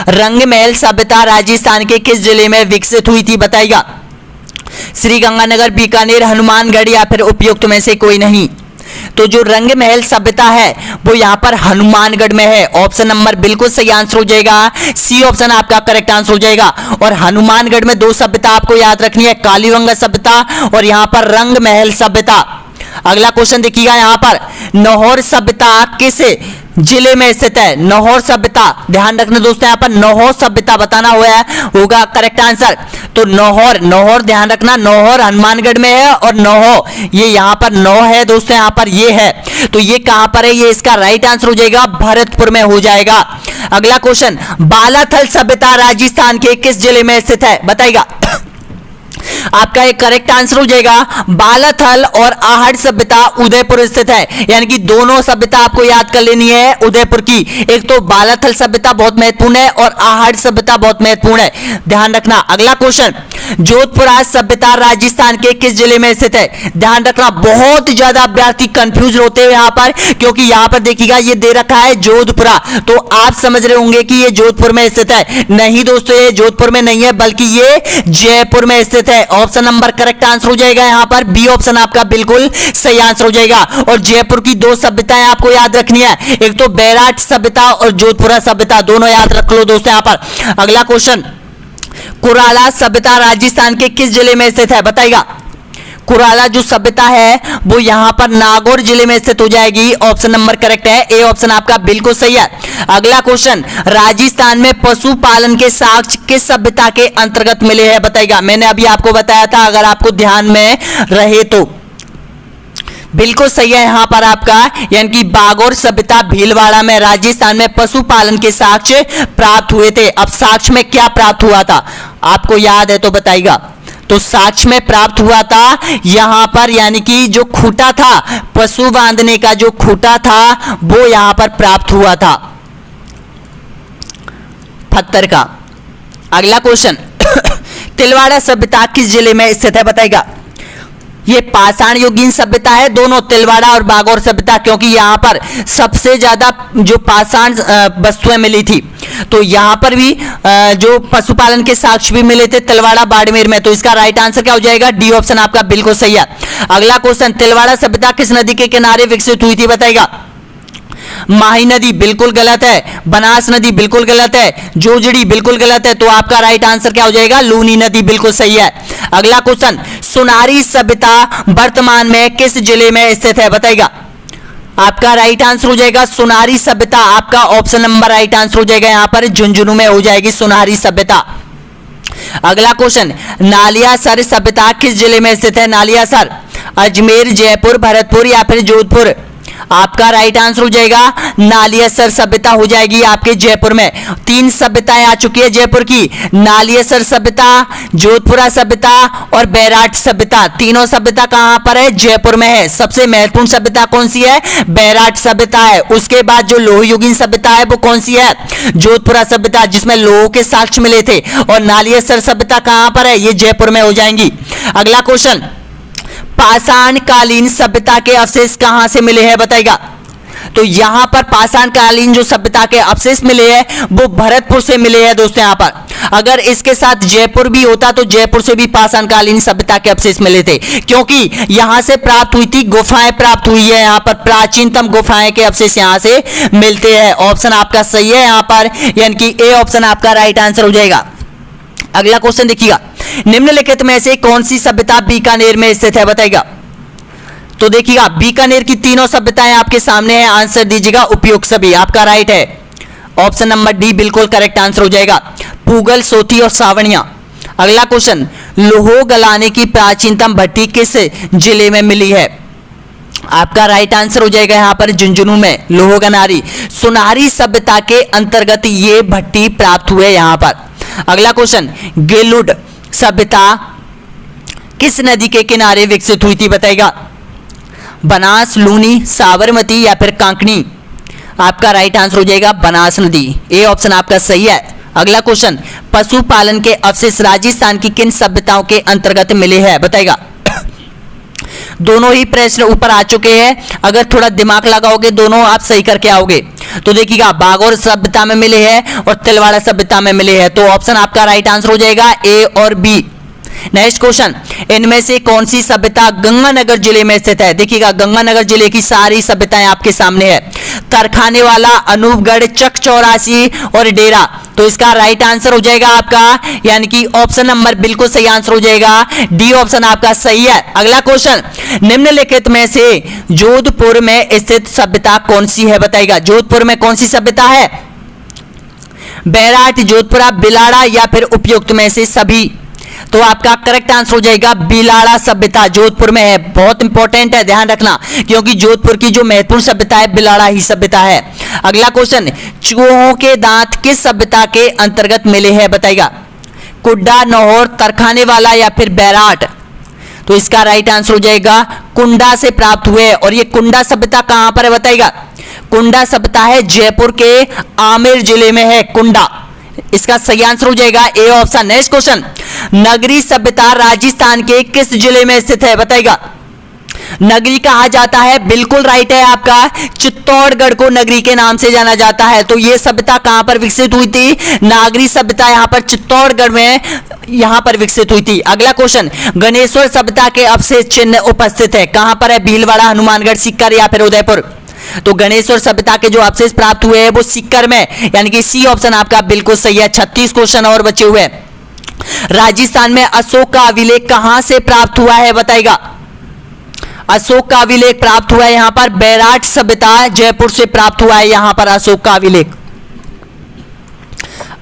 रंगमहल सभ्यता राजस्थान के किस जिले में विकसित हुई थी, बताइएगा। श्री गंगानगर, बीकानेर, हनुमानगढ़, या फिर उपयुक्त में से कोई नहीं। तो जो रंगमहल सभ्यता है वो यहां पर हनुमानगढ़ में है। ऑप्शन नंबर बिल्कुल सही आंसर हो जाएगा, सी ऑप्शन आपका करेक्ट आंसर हो जाएगा। और हनुमानगढ़ में दो सभ्यता आपको याद रखनी है, कालीबंगा सभ्यता और यहां पर रंगमहल सभ्यता। अगला क्वेश्चन देखिएगा यहां पर, नौहर सभ्यता किस जिले में स्थित है? नौहर सभ्यता, ध्यान रखना दोस्तों, यहां पर नौहर सभ्यता बताना होगा करेक्ट आंसर। तो नौहर ध्यान रखना, नौहर हनुमानगढ़ में है और नौहो ये यहां पर नौ है दोस्तों, यहां पर ये है। तो ये कहां पर है? ये इसका राइट आंसर हो जाएगा, भरतपुर में हो जाएगा। अगला क्वेश्चन, बालाथल सभ्यता राजस्थान के किस जिले में स्थित है, बताइएगा। आपका एक करेक्ट आंसर हो जाएगा, बालाथल और आहड़ सभ्यता उदयपुर स्थित है। यानी कि दोनों सभ्यता आपको याद कर लेनी है उदयपुर की। एक तो बालाथल सभ्यता बहुत महत्वपूर्ण है और आहड़ सभ्यता बहुत महत्वपूर्ण है, ध्यान रखना। अगला क्वेश्चन, जोधपुरा सभ्यता राजस्थान के किस जिले में स्थित है? ध्यान रखना, बहुत ज्यादा अभ्यर्थी कंफ्यूज होते हैं यहां पर, क्योंकि यहां पर देखिएगा ये दे रखा है जोधपुरा। तो आप समझ रहे होंगे कि ये जोधपुर में स्थित है। नहीं दोस्तों, ये जोधपुर में नहीं है, बल्कि ये जयपुर में स्थित है। ऑप्शन नंबर करेक्ट आंसर हो जाएगा यहां पर, बी ऑप्शन आपका बिल्कुल सही आंसर हो जाएगा। और जयपुर की दो सभ्यताएं आपको याद रखनी है, एक तो बैराट सभ्यता और जोधपुरा सभ्यता, दोनों याद रख लो दोस्तों यहां पर। अगला क्वेश्चन, कुराला सभ्यता राजस्थान के किस जिले में स्थित है, बताइएगा। कुराला जो सभ्यता है वो यहां पर नागौर जिले में स्थित हो जाएगी। ऑप्शन नंबर करेक्ट है, ए ऑप्शन आपका बिल्कुल सही है। अगला क्वेश्चन, राजस्थान में पशुपालन के साक्ष्य किस सभ्यता के अंतर्गत मिले हैं, बताइएगा। मैंने अभी आपको बताया था, अगर आपको ध्यान में रहे तो बिल्कुल सही है यहां पर आपका, यानी कि बागौर सभ्यता भीलवाड़ा में राजस्थान में पशुपालन के साक्ष्य प्राप्त हुए थे। अब साक्ष्य में क्या प्राप्त हुआ था, आपको याद है तो बताइएगा। तो साक्ष्य में प्राप्त हुआ था यहां पर, यानी कि जो खूंटा था, पशु बांधने का जो खूंटा था वो यहां पर प्राप्त हुआ था, पत्थर का। अगला क्वेश्चन, तिलवाड़ा सभ्यता किस जिले में स्थित है, बताइएगा। ये पाषाण युगीन सभ्यता है, दोनों तिलवाड़ा और बागौर सभ्यता, क्योंकि यहां पर सबसे ज्यादा जो पाषाण वस्तुएं मिली थी। तो यहां पर भी जो पशुपालन के साक्ष्य भी मिले थे तिलवाड़ा बाड़मेर में। तो इसका राइट आंसर क्या हो जाएगा, डी ऑप्शन आपका बिल्कुल सही है। अगला क्वेश्चन, तिलवाड़ा सभ्यता किस नदी के किनारे विकसित हुई थी, बताइएगा। माही नदी बिल्कुल गलत है, बनास नदी बिल्कुल गलत है, जोजड़ी बिल्कुल गलत है। तो आपका राइट आंसर क्या हो जाएगा, लूनी नदी बिल्कुल सही है। अगला क्वेश्चन, सोनारी सभ्यता वर्तमान में किस जिले में स्थित है, बताइएगा। आपका राइट आंसर हो जाएगा सुनारी सभ्यता। आपका ऑप्शन नंबर राइट आंसर हो जाएगा यहां पर झुंझुनू में हो जाएगी सुनारी सभ्यता। अगला क्वेश्चन, नालियासर सभ्यता किस जिले में स्थित है? नालियासर अजमेर, जयपुर, भरतपुर या फिर जोधपुर? आपका राइट आंसर हो जाएगा नालियासर सभ्यता हो जाएगी आपके जयपुर में। 3 सभ्यताएं आ चुकी है जयपुर की, नालियासर सभ्यता, जोधपुरा सभ्यता और बैराट सभ्यता। तीनों सभ्यता कहां पर है? जयपुर में है। सबसे महत्वपूर्ण सभ्यता कौन सी है? बैराट सभ्यता है। उसके बाद जो लोह युगीन सभ्यता है वो कौन सी है? जोधपुरा सभ्यता, जिसमें लोह के साक्ष्य मिले थे। और नालियासर सभ्यता कहां पर है? ये जयपुर में हो जाएंगी। अगला क्वेश्चन, पाषाण कालीन सभ्यता के अवशेष कहां से मिले हैं बताइएगा? तो यहां पर पाषाण कालीन जो सभ्यता के अवशेष मिले हैं वो भरतपुर से मिले हैं दोस्तों। यहां पर अगर इसके साथ जयपुर भी होता तो जयपुर से भी पाषाण कालीन सभ्यता के अवशेष मिले थे, क्योंकि यहां से प्राप्त हुई थी, गुफाएं प्राप्त हुई है। यहां पर प्राचीनतम गुफाएं के अवशेष यहां से मिलते हैं। ऑप्शन आपका सही है यहां पर, यानी कि ए ऑप्शन आपका राइट आंसर हो जाएगा। अगला क्वेश्चन देखिएगा, निम्नलिखित में से कौन सी सभ्यता बीकानेर में स्थित है बताइएगा? तो देखिएगा बीकानेर की तीनों सभ्यताएं आपके सामने है, आंसर दीजिएगा उपयुक्त सभी। आपका राइट है ऑप्शन नंबर डी बिल्कुल करेक्ट आंसर हो जाएगा, पूगल, सोती और सावणिया। अगला क्वेश्चन, लोह गलाने की प्राचीनतम भट्टी किस जिले में मिली है? आपका राइट आंसर हो जाएगा यहां पर झुंझुनू में, लोह गनारी। सुनारी सभ्यता के अंतर्गत ये भट्टी प्राप्त हुए यहां पर। अगला क्वेश्चन, गेलुड सभ्यता किस नदी के किनारे विकसित हुई थी बताइएगा? बनास, लूनी, साबरमती या फिर कांकनी? आपका राइट आंसर हो जाएगा बनास नदी, ए ऑप्शन आपका सही है। अगला क्वेश्चन, पशुपालन के अवशेष राजस्थान की किन सभ्यताओं के अंतर्गत मिले हैं बताइएगा? दोनों ही प्रश्न ऊपर आ चुके हैं, अगर थोड़ा दिमाग लगाओगे दोनों आप सही करके आओगे। तो देखिएगा बागोर सभ्यता में मिले हैं और तिलवाड़ा सभ्यता में मिले हैं, तो ऑप्शन आपका राइट आंसर हो जाएगा ए और बी। नेक्स्ट क्वेश्चन, इनमें से कौन सी सभ्यता गंगानगर जिले में स्थित है? देखिएगा गंगानगर जिले की सारी सभ्यताएं आपके सामने है, तरखाने वाला, अनूपगढ़, चक 84 और डेरा। तो इसका राइट आंसर हो जाएगा आपका, यानी कि ऑप्शन नंबर बिल्कुल सही आंसर हो जाएगा, डी ऑप्शन आपका सही है। अगला क्वेश्चन, निम्नलिखित में से जोधपुर में स्थित सभ्यता कौन सी है बताइएगा? जोधपुर में कौन सी सभ्यता है? बैराट, जोधपुरा, बिलाड़ा या फिर उपयुक्त में से सभी? तो आपका करेक्ट आंसर हो जाएगा बिलाड़ा सभ्यता, जोधपुर में है। बहुत इंपॉर्टेंट है, ध्यान रखना, क्योंकि जोधपुर की जो महत्वपूर्ण सभ्यता है बिलाड़ा ही सभ्यता है। अगला क्वेश्चन, चूहों के दांत किस सभ्यता के अंतर्गत मिले हैं बताइएगा? कुड्डा, नौहर, तरखाने वाला या फिर बैराट? तो इसका राइट आंसर हो जाएगा कुंडा से प्राप्त हुए। और ये कुंडा सभ्यता कहां पर है बताइएगा? कुंडा सभ्यता है जयपुर के आमेर जिले में है कुंडा, इसका सही आंसर हो जाएगा ए ऑप्शन। नेक्स्ट क्वेश्चन, नगरी सभ्यता राजस्थान के किस जिले में स्थित है बताइएगा? नगरी कहा जाता है, बिल्कुल राइट है आपका, चित्तौड़गढ़ को नगरी के नाम से जाना जाता है। तो यह सभ्यता कहां पर विकसित हुई थी? नागरी सभ्यता यहां पर चित्तौड़गढ़ में यहां पर विकसित हुई थी। अगला क्वेश्चन, गणेश्वर सभ्यता के अवशेष चिन्ह उपस्थित है, कहां पर है? भीलवाड़ा, हनुमानगढ़, सीकर या फिर उदयपुर? तो गणेश्वर सभ्यता के जो अवशेष प्राप्त हुए हैं वो सीकर में, यानी कि सी ऑप्शन आपका बिल्कुल सही है। 36 क्वेश्चन और बचे हुए। राजस्थान में अशोक का अभिलेख कहां से प्राप्त हुआ है बताइएगा? अशोक का अभिलेख प्राप्त हुआ है यहां पर बैराट सभ्यता, जयपुर से प्राप्त हुआ है यहां पर अशोक का अभिलेख।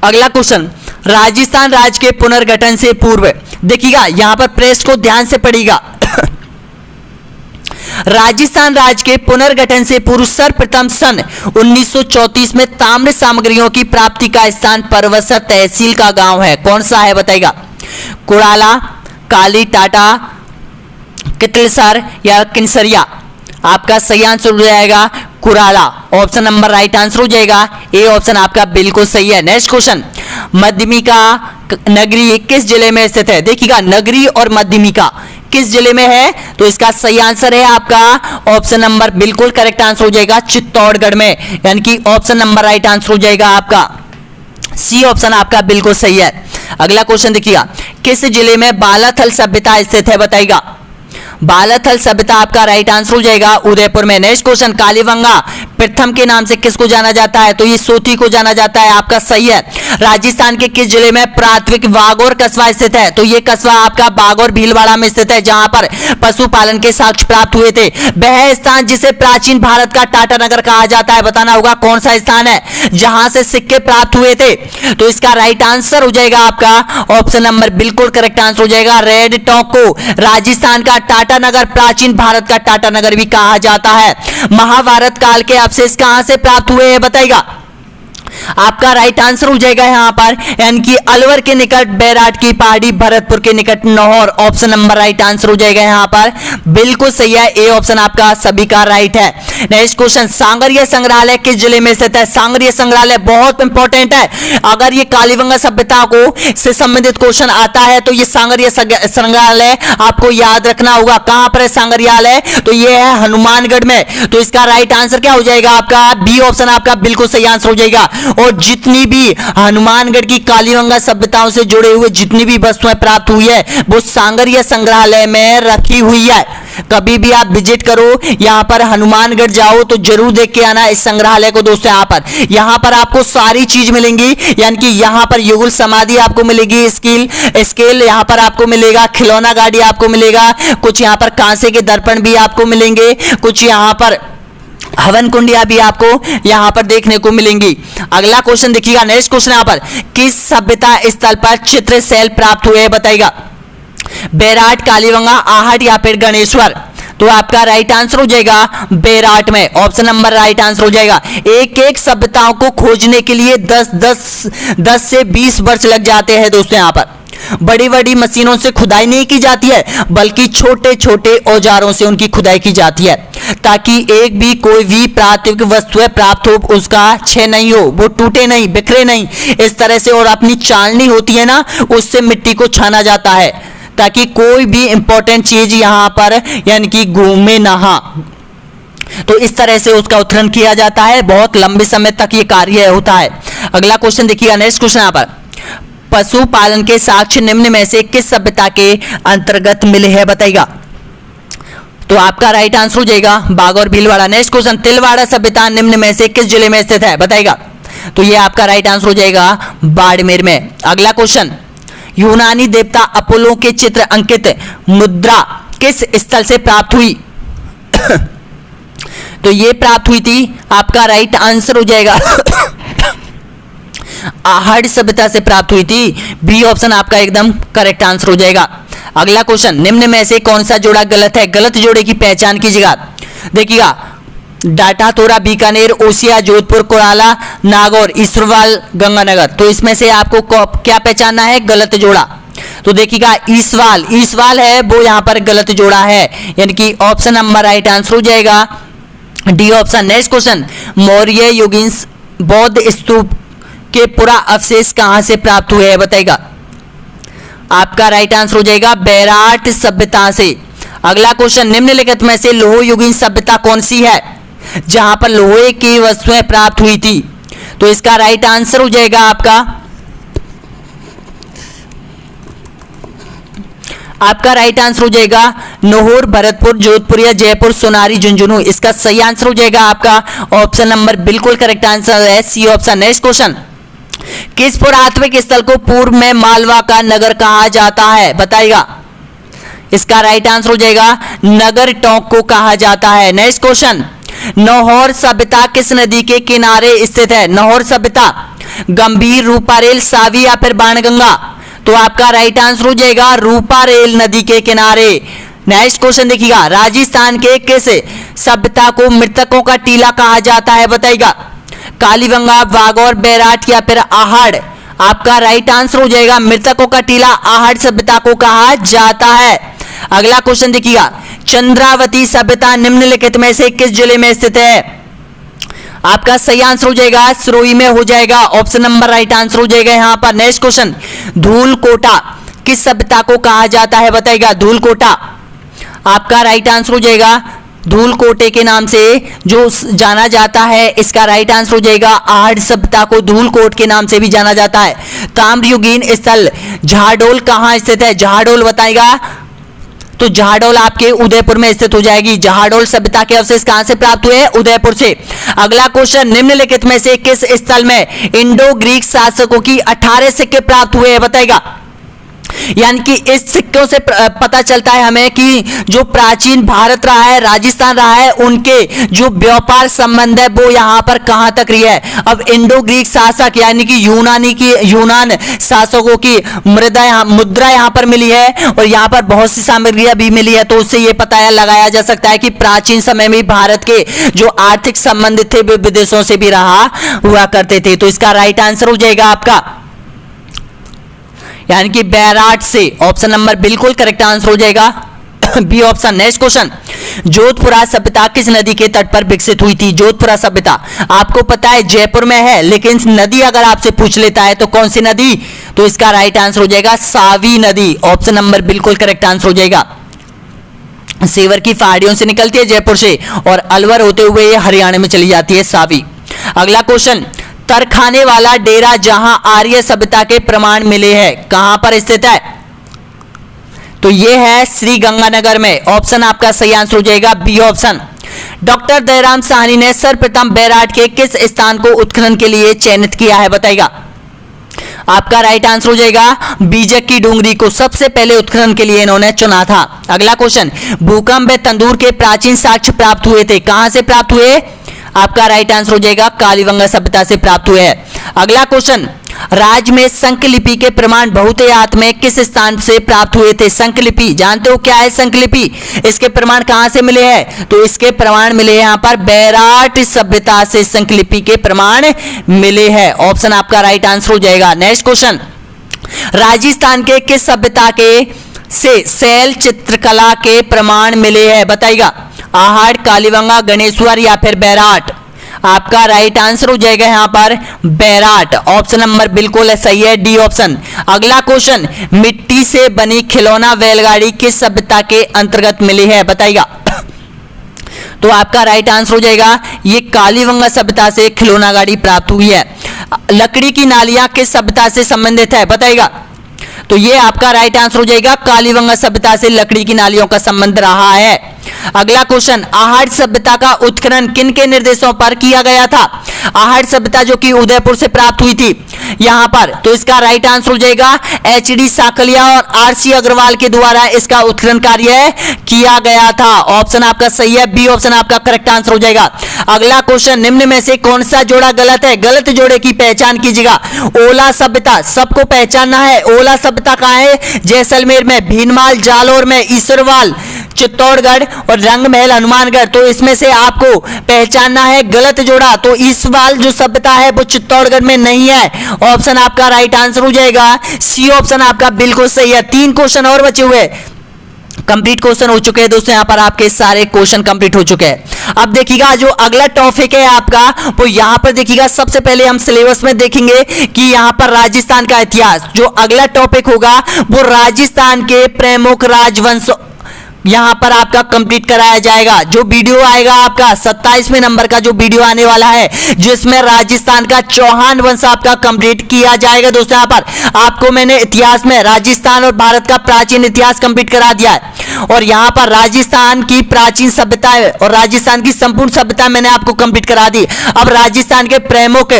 अगला क्वेश्चन, राजस्थान राज्य के पुनर्गठन से पूर्व, देखिएगा यहां पर प्रेस को ध्यान से पढ़िएगा। राजस्थान राज्य के पुनर्गठन से पूर्व सर्वप्रथम सन 1934 में ताम्र सामग्रियों की प्राप्ति का स्थान परवसर तहसील का गांव है, कौन सा है बताइएगा? कुड़ाला, काली, टाटा, कितलसर या किनसरिया? आपका सही आंसर हो जाएगा कुराला, ऑप्शन नंबर राइट आंसर हो जाएगा, ए ऑप्शन आपका बिल्कुल सही है। नेक्स्ट क्वेश्चन, मध्यमिका नगरी किस जिले में स्थित है? देखिएगा नगरी और मध्यमिका किस जिले में है? तो इसका सही आंसर है आपका ऑप्शन नंबर बिल्कुल करेक्ट आंसर हो जाएगा चित्तौड़गढ़ में, यानी कि ऑप्शन नंबर राइट आंसर हो जाएगा आपका सी ऑप्शन आपका बिल्कुल सही है। अगला क्वेश्चन देखिएगा, किस जिले में बालाथल सभ्यता स्थित है बताइएगा? बालाथल सभ्यता आपका राइट आंसर हो जाएगा उदयपुर में। नेक्स्ट क्वेश्चन, कालीबंगा प्रथम के नाम से किसको जाना जाता है? तो ये सोती को जाना जाता है, आपका सही है। राजस्थान के किस जिले में प्राथमिक बागौर कस्बा स्थित है? तो ये कस्बा आपका बागौर भीलवाड़ा में स्थित है, जहां पर पशुपालन के साक्ष्य प्राप्त हुए थे। वह स्थान जिसे प्राचीन भारत का टाटा नगर कहा जाता है, बताना होगा कौन सा स्थान है जहां से सिक्के प्राप्त हुए थे। तो इसका राइट आंसर हो जाएगा आपका ऑप्शन नंबर, बिल्कुल करेक्ट आंसर हो जाएगा रेड टॉक को राजस्थान का टाटा नगर, प्राचीन भारत का टाटा नगर भी कहा जाता है। महाभारत काल के अवशेष कहां से प्राप्त हुए हैं बताइएगा? आपका राइट आंसर हो जाएगा यहां पर यानी कि अलवर के निकट बैराट की पहाड़ी, भरतपुर के निकट Nohar. Option number right answer हो जाएगा यहां पर, बिल्कुल सही है, ए ऑप्शन आपका सभी का राइट है। नेक्स्ट क्वेश्चन, सांगरिया संग्रहालय किस जिले में स्थित है? सांगरिया संग्रहालय बहुत इंपॉर्टेंट है, अगर ये कालीबंगा सभ्यता को से संबंधित क्वेश्चन आता है तो ये सांगरिया संग्रहालय आपको याद रखना होगा। कहां पर है संग्रहालय? तो ये है हनुमानगढ़ में। तो इसका राइट आंसर क्या हो जाएगा आपका? बी ऑप्शन आपका बिल्कुल सही आंसर हो जाएगा। और जितनी भी हनुमानगढ़ की कालीबंगा सभ्यताओं से जुड़े हुए जितनी भी वस्तुएं प्राप्त हुई है वो सांगरिया संग्रहालय में रखी हुई है। कभी भी आप विजिट करो यहां पर, हनुमानगढ़ जाओ तो जरूर देख के आना इस संग्रहालय को दोस्तों। यहां पर आपको सारी चीज मिलेंगी, यानी कि यहां पर युगल समाधि आपको मिलेगी, स्केल यहां पर आपको मिलेगा, खिलौना गाड़ी आपको मिलेगा, कुछ यहां पर कांसे के दर्पण भी आपको मिलेंगे, कुछ यहां पर हवन कुंडिया भी आपको यहां पर देखने को मिलेंगी। अगला क्वेश्चन देखिएगा, नेक्स्ट क्वेश्चन यहां पर, किस सभ्यता स्थल पर चित्रशैल प्राप्त हुए बताइएगा? बैराट, कालीबंगा, आहट या फिर गणेश्वर? तो आपका राइट आंसर हो जाएगा बैराट में, ऑप्शन नंबर राइट आंसर हो जाएगा। एक एक सभ्यताओं को खोजने के लिए 10 से 20 वर्ष लग जाते हैं दोस्तों। यहां पर बड़ी बड़ी मशीनों से खुदाई नहीं की जाती है, बल्कि छोटे छोटे औजारों से उनकी खुदाई की जाती है, ताकि एक भी कोई भी प्राकृतिक वस्तुएं प्राप्त हो उसका क्षय नहीं हो, वो टूटे नहीं, बिखरे नहीं, इस तरह से। और अपनी चालनी होती है ना, उससे मिट्टी को छाना जाता है ताकि कोई भी इंपॉर्टेंट चीज यहां पर यानी कि घूमे ना। तो इस तरह से उसका उत्खनन किया जाता है, बहुत लंबे समय तक ये कार्य होता है। अगला क्वेश्चन देखिएगा, नेक्स्ट क्वेश्चन यहां पर, पशुपालन के साक्ष्य निम्न में से किस सभ्यता के अंतर्गत मिले हैं बताइएगा? तो आपका राइट आंसर हो जाएगा बागौर भीलवाड़ा। नेक्स्ट क्वेश्चन, तिलवाड़ा सभ्यता निम्न में से किस जिले में स्थित है बताइएगा? तो ये आपका राइट आंसर हो जाएगा बाड़मेर में। अगला क्वेश्चन, यूनानी देवता अपोलो के चित्र अंकित मुद्रा किस स्थल से प्राप्त हुई? तो ये प्राप्त हुई थी, आपका राइट आंसर हो जाएगा आहड़ सभ्यता से प्राप्त हुई थी, बी ऑप्शन आपका एकदम करेक्ट आंसर हो जाएगा। अगला क्वेश्चन, निम्न में से कौन सा जोड़ा गलत है? गलत जोड़े की पहचान कीजिएगा। देखिएगा, डाटा तोरा, बीकानेर, ओसिया, जोधपुर, कोराला, नागौर, ईश्वरवाल, गंगानगर। तो इसमें से आपको क्या पहचानना है? गलत जोड़ा। तो देखिएगा, ईसवाल है वो यहां पर गलत जोड़ा है, यानी कि ऑप्शन नंबर राइट आंसर हो जाएगा D option. Next question, Maurya युगीन बौद्ध स्तूप के पुरा अवशेष कहां से प्राप्त हुए हैं बताइएगा? आपका राइट आंसर हो जाएगा बैराट सभ्यता से। अगला क्वेश्चन, निम्नलिखित में से लोह युगीन सभ्यता कौन सी है जहां पर लोहे की वस्तुएं प्राप्त हुई थी? तो इसका राइट आंसर हो जाएगा आपका राइट आंसर हो जाएगा नौहर, भरतपुर, जोधपुर या जयपुर, सोनारी, झुंझुनू। इसका सही आंसर हो जाएगा आपका ऑप्शन नंबर बिल्कुल करेक्ट आंसर है सी ऑप्शन। नेक्स्ट क्वेश्चन, किस पुरातात्विक स्थल को पूर्व में मालवा का नगर कहा जाता है बताइएगा? इसका राइट आंसर हो जाएगा नगर टोंक को कहा जाता है। नेक्स्ट क्वेश्चन, नौहर सभ्यता किस नदी के किनारे स्थित है? नौहर सभ्यता गंभीर, रूपारेल, सावी या फिर बाणगंगा? तो आपका राइट आंसर हो जाएगा रूपारेल नदी के किनारे। नेक्स्ट क्वेश्चन देखिएगा, राजस्थान के किस सभ्यता को मृतकों का टीला कहा जाता है बताइएगा? कालीबंगा, बागौर, बैराट या फिर आहड़? आपका राइट आंसर हो जाएगा मृतकों का टीला आहड़ सभ्यता को कहा जाता है। अगला क्वेश्चन देखिएगा, चंद्रावती सभ्यता निम्नलिखित में से किस जिले में स्थित है? आपका सही आंसर हो जाएगा सिरोही में हो जाएगा, ऑप्शन नंबर राइट आंसर हो जाएगा यहां पर। नेक्स्ट क्वेश्चन, धूलकोटा किस सभ्यता को कहा जाता है बताइएगा? धूलकोटा आपका राइट आंसर हो जाएगा धूलकोटे के नाम से जो जाना जाता है, इसका राइट आंसर हो जाएगा आहड़ सभ्यता को धूलकोट के नाम से भी जाना जाता है। ताम्रयुगीन स्थल झाडोल कहां स्थित है? झाडोल बताएगा तो जहाडोल आपके उदयपुर में स्थित हो जाएगी। जहाडोल सभ्यता के अवशेष कहां से प्राप्त हुए? उदयपुर से। अगला क्वेश्चन, निम्नलिखित में से किस स्थल में इंडो ग्रीक शासकों की 18 सिक्के प्राप्त हुए हैं? बताएगा। यानी कि इस सिक्कों से पता चलता है हमें कि जो प्राचीन भारत रहा है, राजस्थान रहा है, उनके जो व्यापार संबंध है वो यहां पर कहां तक रही है। अब इंडो ग्रीक शासक यानी कि यूनान शासकों की मुद्रा यहां पर मिली है और यहां पर बहुत सी सामग्रियां भी मिली है, तो उससे यह पता लगाया जा सकता है कि प्राचीन समय में भारत के जो आर्थिक संबंध थे वे विदेशों से भी रहा हुआ करते थे। तो इसका राइट आंसर हो जाएगा आपका यानी कि बैराट से। ऑप्शन नंबर बिल्कुल करेक्ट आंसर हो जाएगा B option. Next question, Jodhpura सभ्यता किस नदी के तट पर विकसित हुई थी? जोधपुरा सभ्यता आपको पता है जयपुर में है, लेकिन नदी अगर आपसे पूछ लेता है तो कौन सी नदी? तो इसका राइट आंसर हो जाएगा सावी नदी। ऑप्शन नंबर बिल्कुल करेक्ट आंसर हो जाएगा। सेवर की पहाड़ियों से निकलती है जयपुर से और अलवर होते हुए ये हरियाणा में चली जाती है सावी। अगला क्वेश्चन, तरखाने वाला डेरा जहां आर्य सभ्यता के प्रमाण मिले हैं कहां पर स्थित है? तो यह है श्री गंगानगर में। ऑप्शन आपका सही आंसर हो जाएगा B option. Doctor Dayaram Sahni ने सर्वप्रथम बैराट के किस स्थान को उत्खनन के लिए चयनित किया है? बताएगा। आपका राइट आंसर हो जाएगा बीजक की डूंगरी को सबसे पहले उत्खनन के लिए इन्होंने चुना था। अगला क्वेश्चन, भूकंप में तंदूर के प्राचीन साक्ष्य प्राप्त हुए थे, कहां से प्राप्त हुए? आपका राइट आंसर हो जाएगा कालीबंगा सभ्यता से प्राप्त हुए हैं। अगला क्वेश्चन, राज्य में संकलिपि के प्रमाण बहुतायत में किस स्थान से प्राप्त हुए थे? संकलिपि जानते हो क्या है संकलिपि? इसके प्रमाण कहां से मिले हैं? तो इसके प्रमाण मिले हैं यहां पर बैराट सभ्यता से संकलिपि के प्रमाण मिले हैं। ऑप्शन आपका राइट आंसर हो जाएगा। नेक्स्ट क्वेश्चन, राजस्थान के किस सभ्यता के से शैल चित्रकला के प्रमाण मिले हैं? बताइएगा। आहड़, कालीबंगा, गणेश्वर या फिर बैराट? आपका राइट आंसर हो जाएगा यहां पर बैराट। ऑप्शन नंबर बिल्कुल सही है डी ऑप्शन। अगला क्वेश्चन, मिट्टी से बनी खिलौना बैलगाड़ी किस सभ्यता के अंतर्गत मिली है? बताइएगा। तो आपका राइट आंसर हो जाएगा ये कालीबंगा सभ्यता से खिलौना गाड़ी प्राप्त हुई है। लकड़ी की नालियां किस सभ्यता से संबंधित है? बताइएगा। तो ये आपका राइट आंसर हो जाएगा कालीबंगा सभ्यता से लकड़ी की नालियों का संबंध रहा है। अगला क्वेश्चन, आहड़ सभ्यता का उत्खनन किन के निर्देशों पर किया गया था? आहड़ सभ्यता जो कि उदयपुर से प्राप्त हुई थी यहां पर, तो इसका राइट आंसर हो जाएगा एचडी साकलिया और आरसी अग्रवाल के द्वारा इसका उत्खनन कार्य किया गया था। ऑप्शन आपका सही है बी ऑप्शन आपका करेक्ट आंसर हो जाएगा। अगला क्वेश्चन, निम्न में से कौन सा जोड़ा गलत है? गलत जोड़े की पहचान कीजिएगा। ओला सभ्यता सबको पहचानना है। ओला सभ्यता कहां है? जैसलमेर में, भीनमाल जालौर में, ईश्वरवाल चित्तौड़गढ़ और रंगमहल हनुमानगढ़। तो इसमें से आपको पहचानना है गलत जोड़ा। तो ईश्वरवाल जो सभ्यता है वो चित्तौड़गढ़ में नहीं है। ऑप्शन आपका राइट आंसर हो जाएगा सी ऑप्शन आपका बिल्कुल सही है। 3 क्वेश्चन और बचे हुए, कंप्लीट क्वेश्चन हो चुके हैं दोस्तों। यहां पर आपके सारे क्वेश्चन कंप्लीट हो चुके हैं। अब देखिएगा जो अगला टॉपिक है आपका वो यहां पर देखिएगा। सबसे पहले हम सिलेबस में देखेंगे कि यहां पर राजस्थान का इतिहास। जो अगला टॉपिक होगा वो राजस्थान के प्रमुख राजवंश यहां पर आपका कंप्लीट कराया जाएगा। जो वीडियो आएगा आपका 27वें नंबर का जो वीडियो आने वाला है जिसमें राजस्थान का चौहान वंश आपका कंप्लीट किया जाएगा। दोस्तों यहां पर आपको मैंने इतिहास में राजस्थान और भारत का प्राचीन इतिहास कंप्लीट करा दिया है और यहां पर राजस्थान की प्राचीन सभ्यता और राजस्थान की संपूर्ण सभ्यता मैंने आपको कंप्लीट करा दी। अब राजस्थान के प्रमुख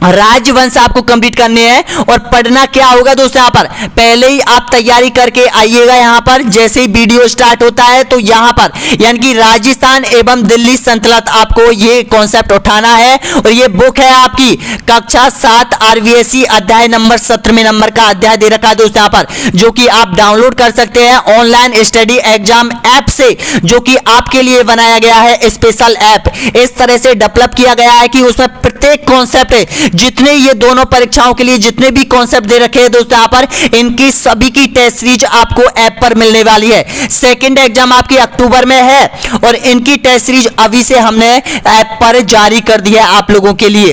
राजवंश आपको कंप्लीट करने हैं और पढ़ना क्या होगा दोस्तों यहां पर पहले ही आप तैयारी करके आइएगा। यहां पर जैसे ही वीडियो स्टार्ट होता है तो यहां पर यानी कि राजस्थान एवं दिल्ली सल्तनत आपको ये कॉन्सेप्ट उठाना है और ये बुक है आपकी कक्षा 7 आरवीएससी अध्याय नंबर 17वें नंबर का अध्याय दे रखा है दोस्तों यहां पर, जो कि आप डाउनलोड कर सकते हैं ऑनलाइन स्टडी एग्जाम ऐप से, जो कि आपके लिए बनाया गया है स्पेशल ऐप। इस तरह से डेवलप किया गया है कि उसमें प्रत्येक कॉन्सेप्ट जितने ये दोनों परीक्षाओं के लिए जितने भी कॉन्सेप्ट दे रखे हैं दोस्तों यहां पर इनकी सभी की टेस्ट सीरीज आपको ऐप पर मिलने वाली है। सेकंड एग्जाम आपकी अक्टूबर में है और इनकी टेस्ट सीरीज अभी से हमने ऐप पर जारी कर दी है आप लोगों के लिए।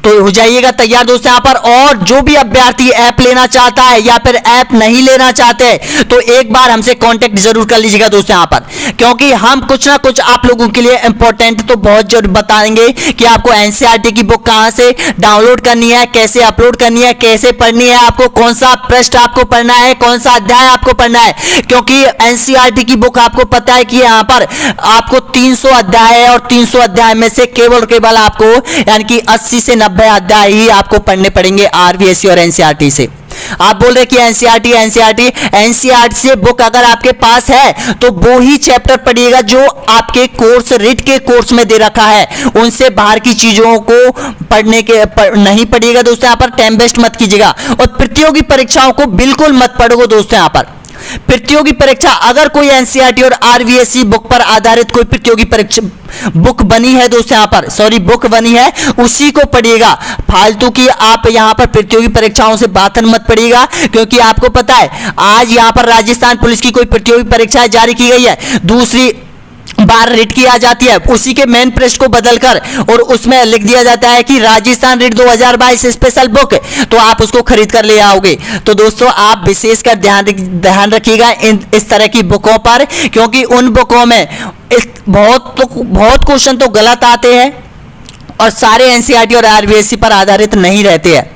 तो हो जाइएगा तैयार दोस्तों यहाँ पर। और जो भी अभ्यर्थी ऐप लेना चाहता है या फिर ऐप नहीं लेना चाहते तो एक बार हमसे कांटेक्ट जरूर कर लीजिएगा दोस्तों यहाँ पर, क्योंकि हम कुछ ना कुछ आप लोगों के लिए इंपॉर्टेंट तो बहुत जरूर बताएंगे कि आपको एनसीईआरटी की बुक कहां से डाउनलोड करनी है, कैसे अपलोड करनी है, कैसे पढ़नी है, आपको कौन सा पृष्ठ आपको पढ़ना है, कौन सा अध्याय आपको पढ़ना है। क्योंकि एनसीईआरटी की बुक आपको पता है कि यहाँ पर आपको 300 अध्याय है और 300 अध्याय में से केवल आपको यानी कि 80 से 90 अध्याय ही आपको पढ़ने पड़ेंगे आरवीएससी और एनसीईआरटी से। आप बोल रहे कि एनसीईआरटी से बुक अगर आपके पास है तो वो ही चैप्टर पढ़िएगा जो आपके कोर्स रिट के कोर्स में दे रखा है, उनसे बाहर की चीजों को नहीं पढ़िएगा दोस्तों यहाँ पर। टाइम वेस्ट मत कीजिएगा और प्रतियोगी परीक्षाओं को बिल्कुल मत पढ़ो दोस्तों यहाँ पर। प्रतियोगी परीक्षा अगर कोई एनसीईआरटी और आरवीएससी बुक पर आधारित कोई प्रतियोगी परीक्षा बुक बनी है दोस्तों यहाँ पर, बुक बनी है उसी को पढ़िएगा। फालतू की आप यहाँ पर प्रतियोगी परीक्षाओं से बात मत पढ़िएगा, क्योंकि आपको पता है आज यहाँ पर राजस्थान पुलिस की कोई प्रतियोगी परीक्षा जारी की गई है, दूसरी बार रिट की आ जाती है, उसी के मेन पृष्ठ को बदलकर और उसमें लिख दिया जाता है कि राजस्थान रिट 2022 स्पेशल बुक, तो आप उसको खरीद कर ले आओगे। तो दोस्तों आप विशेषकर ध्यान रखिएगा इस तरह की बुकों पर, क्योंकि उन बुकों में बहुत क्वेश्चन तो गलत आते हैं और सारे एनसीईआरटी और आरवीएससी पर आधारित नहीं रहते हैं।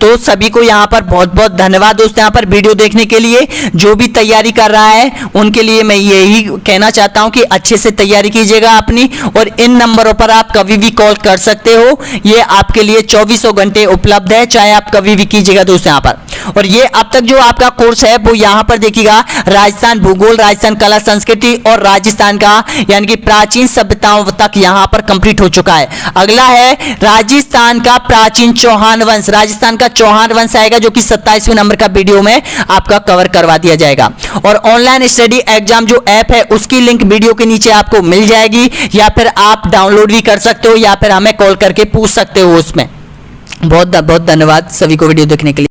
तो सभी को यहाँ पर बहुत बहुत धन्यवाद दोस्तों यहाँ पर वीडियो देखने के लिए। जो भी तैयारी कर रहा है उनके लिए मैं यही कहना चाहता हूँ कि अच्छे से तैयारी कीजिएगा अपनी, और इन नंबरों पर आप कभी भी कॉल कर सकते हो, ये आपके लिए 24 घंटे उपलब्ध है, चाहे आप कभी भी कीजिएगा दोस्तों यहाँ पर। और ये अब तक जो आपका कोर्स है वो यहाँ पर देखिएगा राजस्थान भूगोल, राजस्थान कला संस्कृति और राजस्थान का यानी कि प्राचीन सभ्यताओं तक यहाँ पर कंप्लीट हो चुका है। अगला है राजस्थान का प्राचीन चौहान वंश, राजस्थान का चौहान वंश आएगा जो कि 27वें नंबर का वीडियो में आपका कवर करवा दिया जाएगा। और ऑनलाइन स्टडी एग्जाम जो ऐप है उसकी लिंक वीडियो के नीचे आपको मिल जाएगी, या फिर आप डाउनलोड भी कर सकते हो या फिर हमें कॉल करके पूछ सकते हो उसमें। बहुत बहुत धन्यवाद सभी को वीडियो देखने के लिए।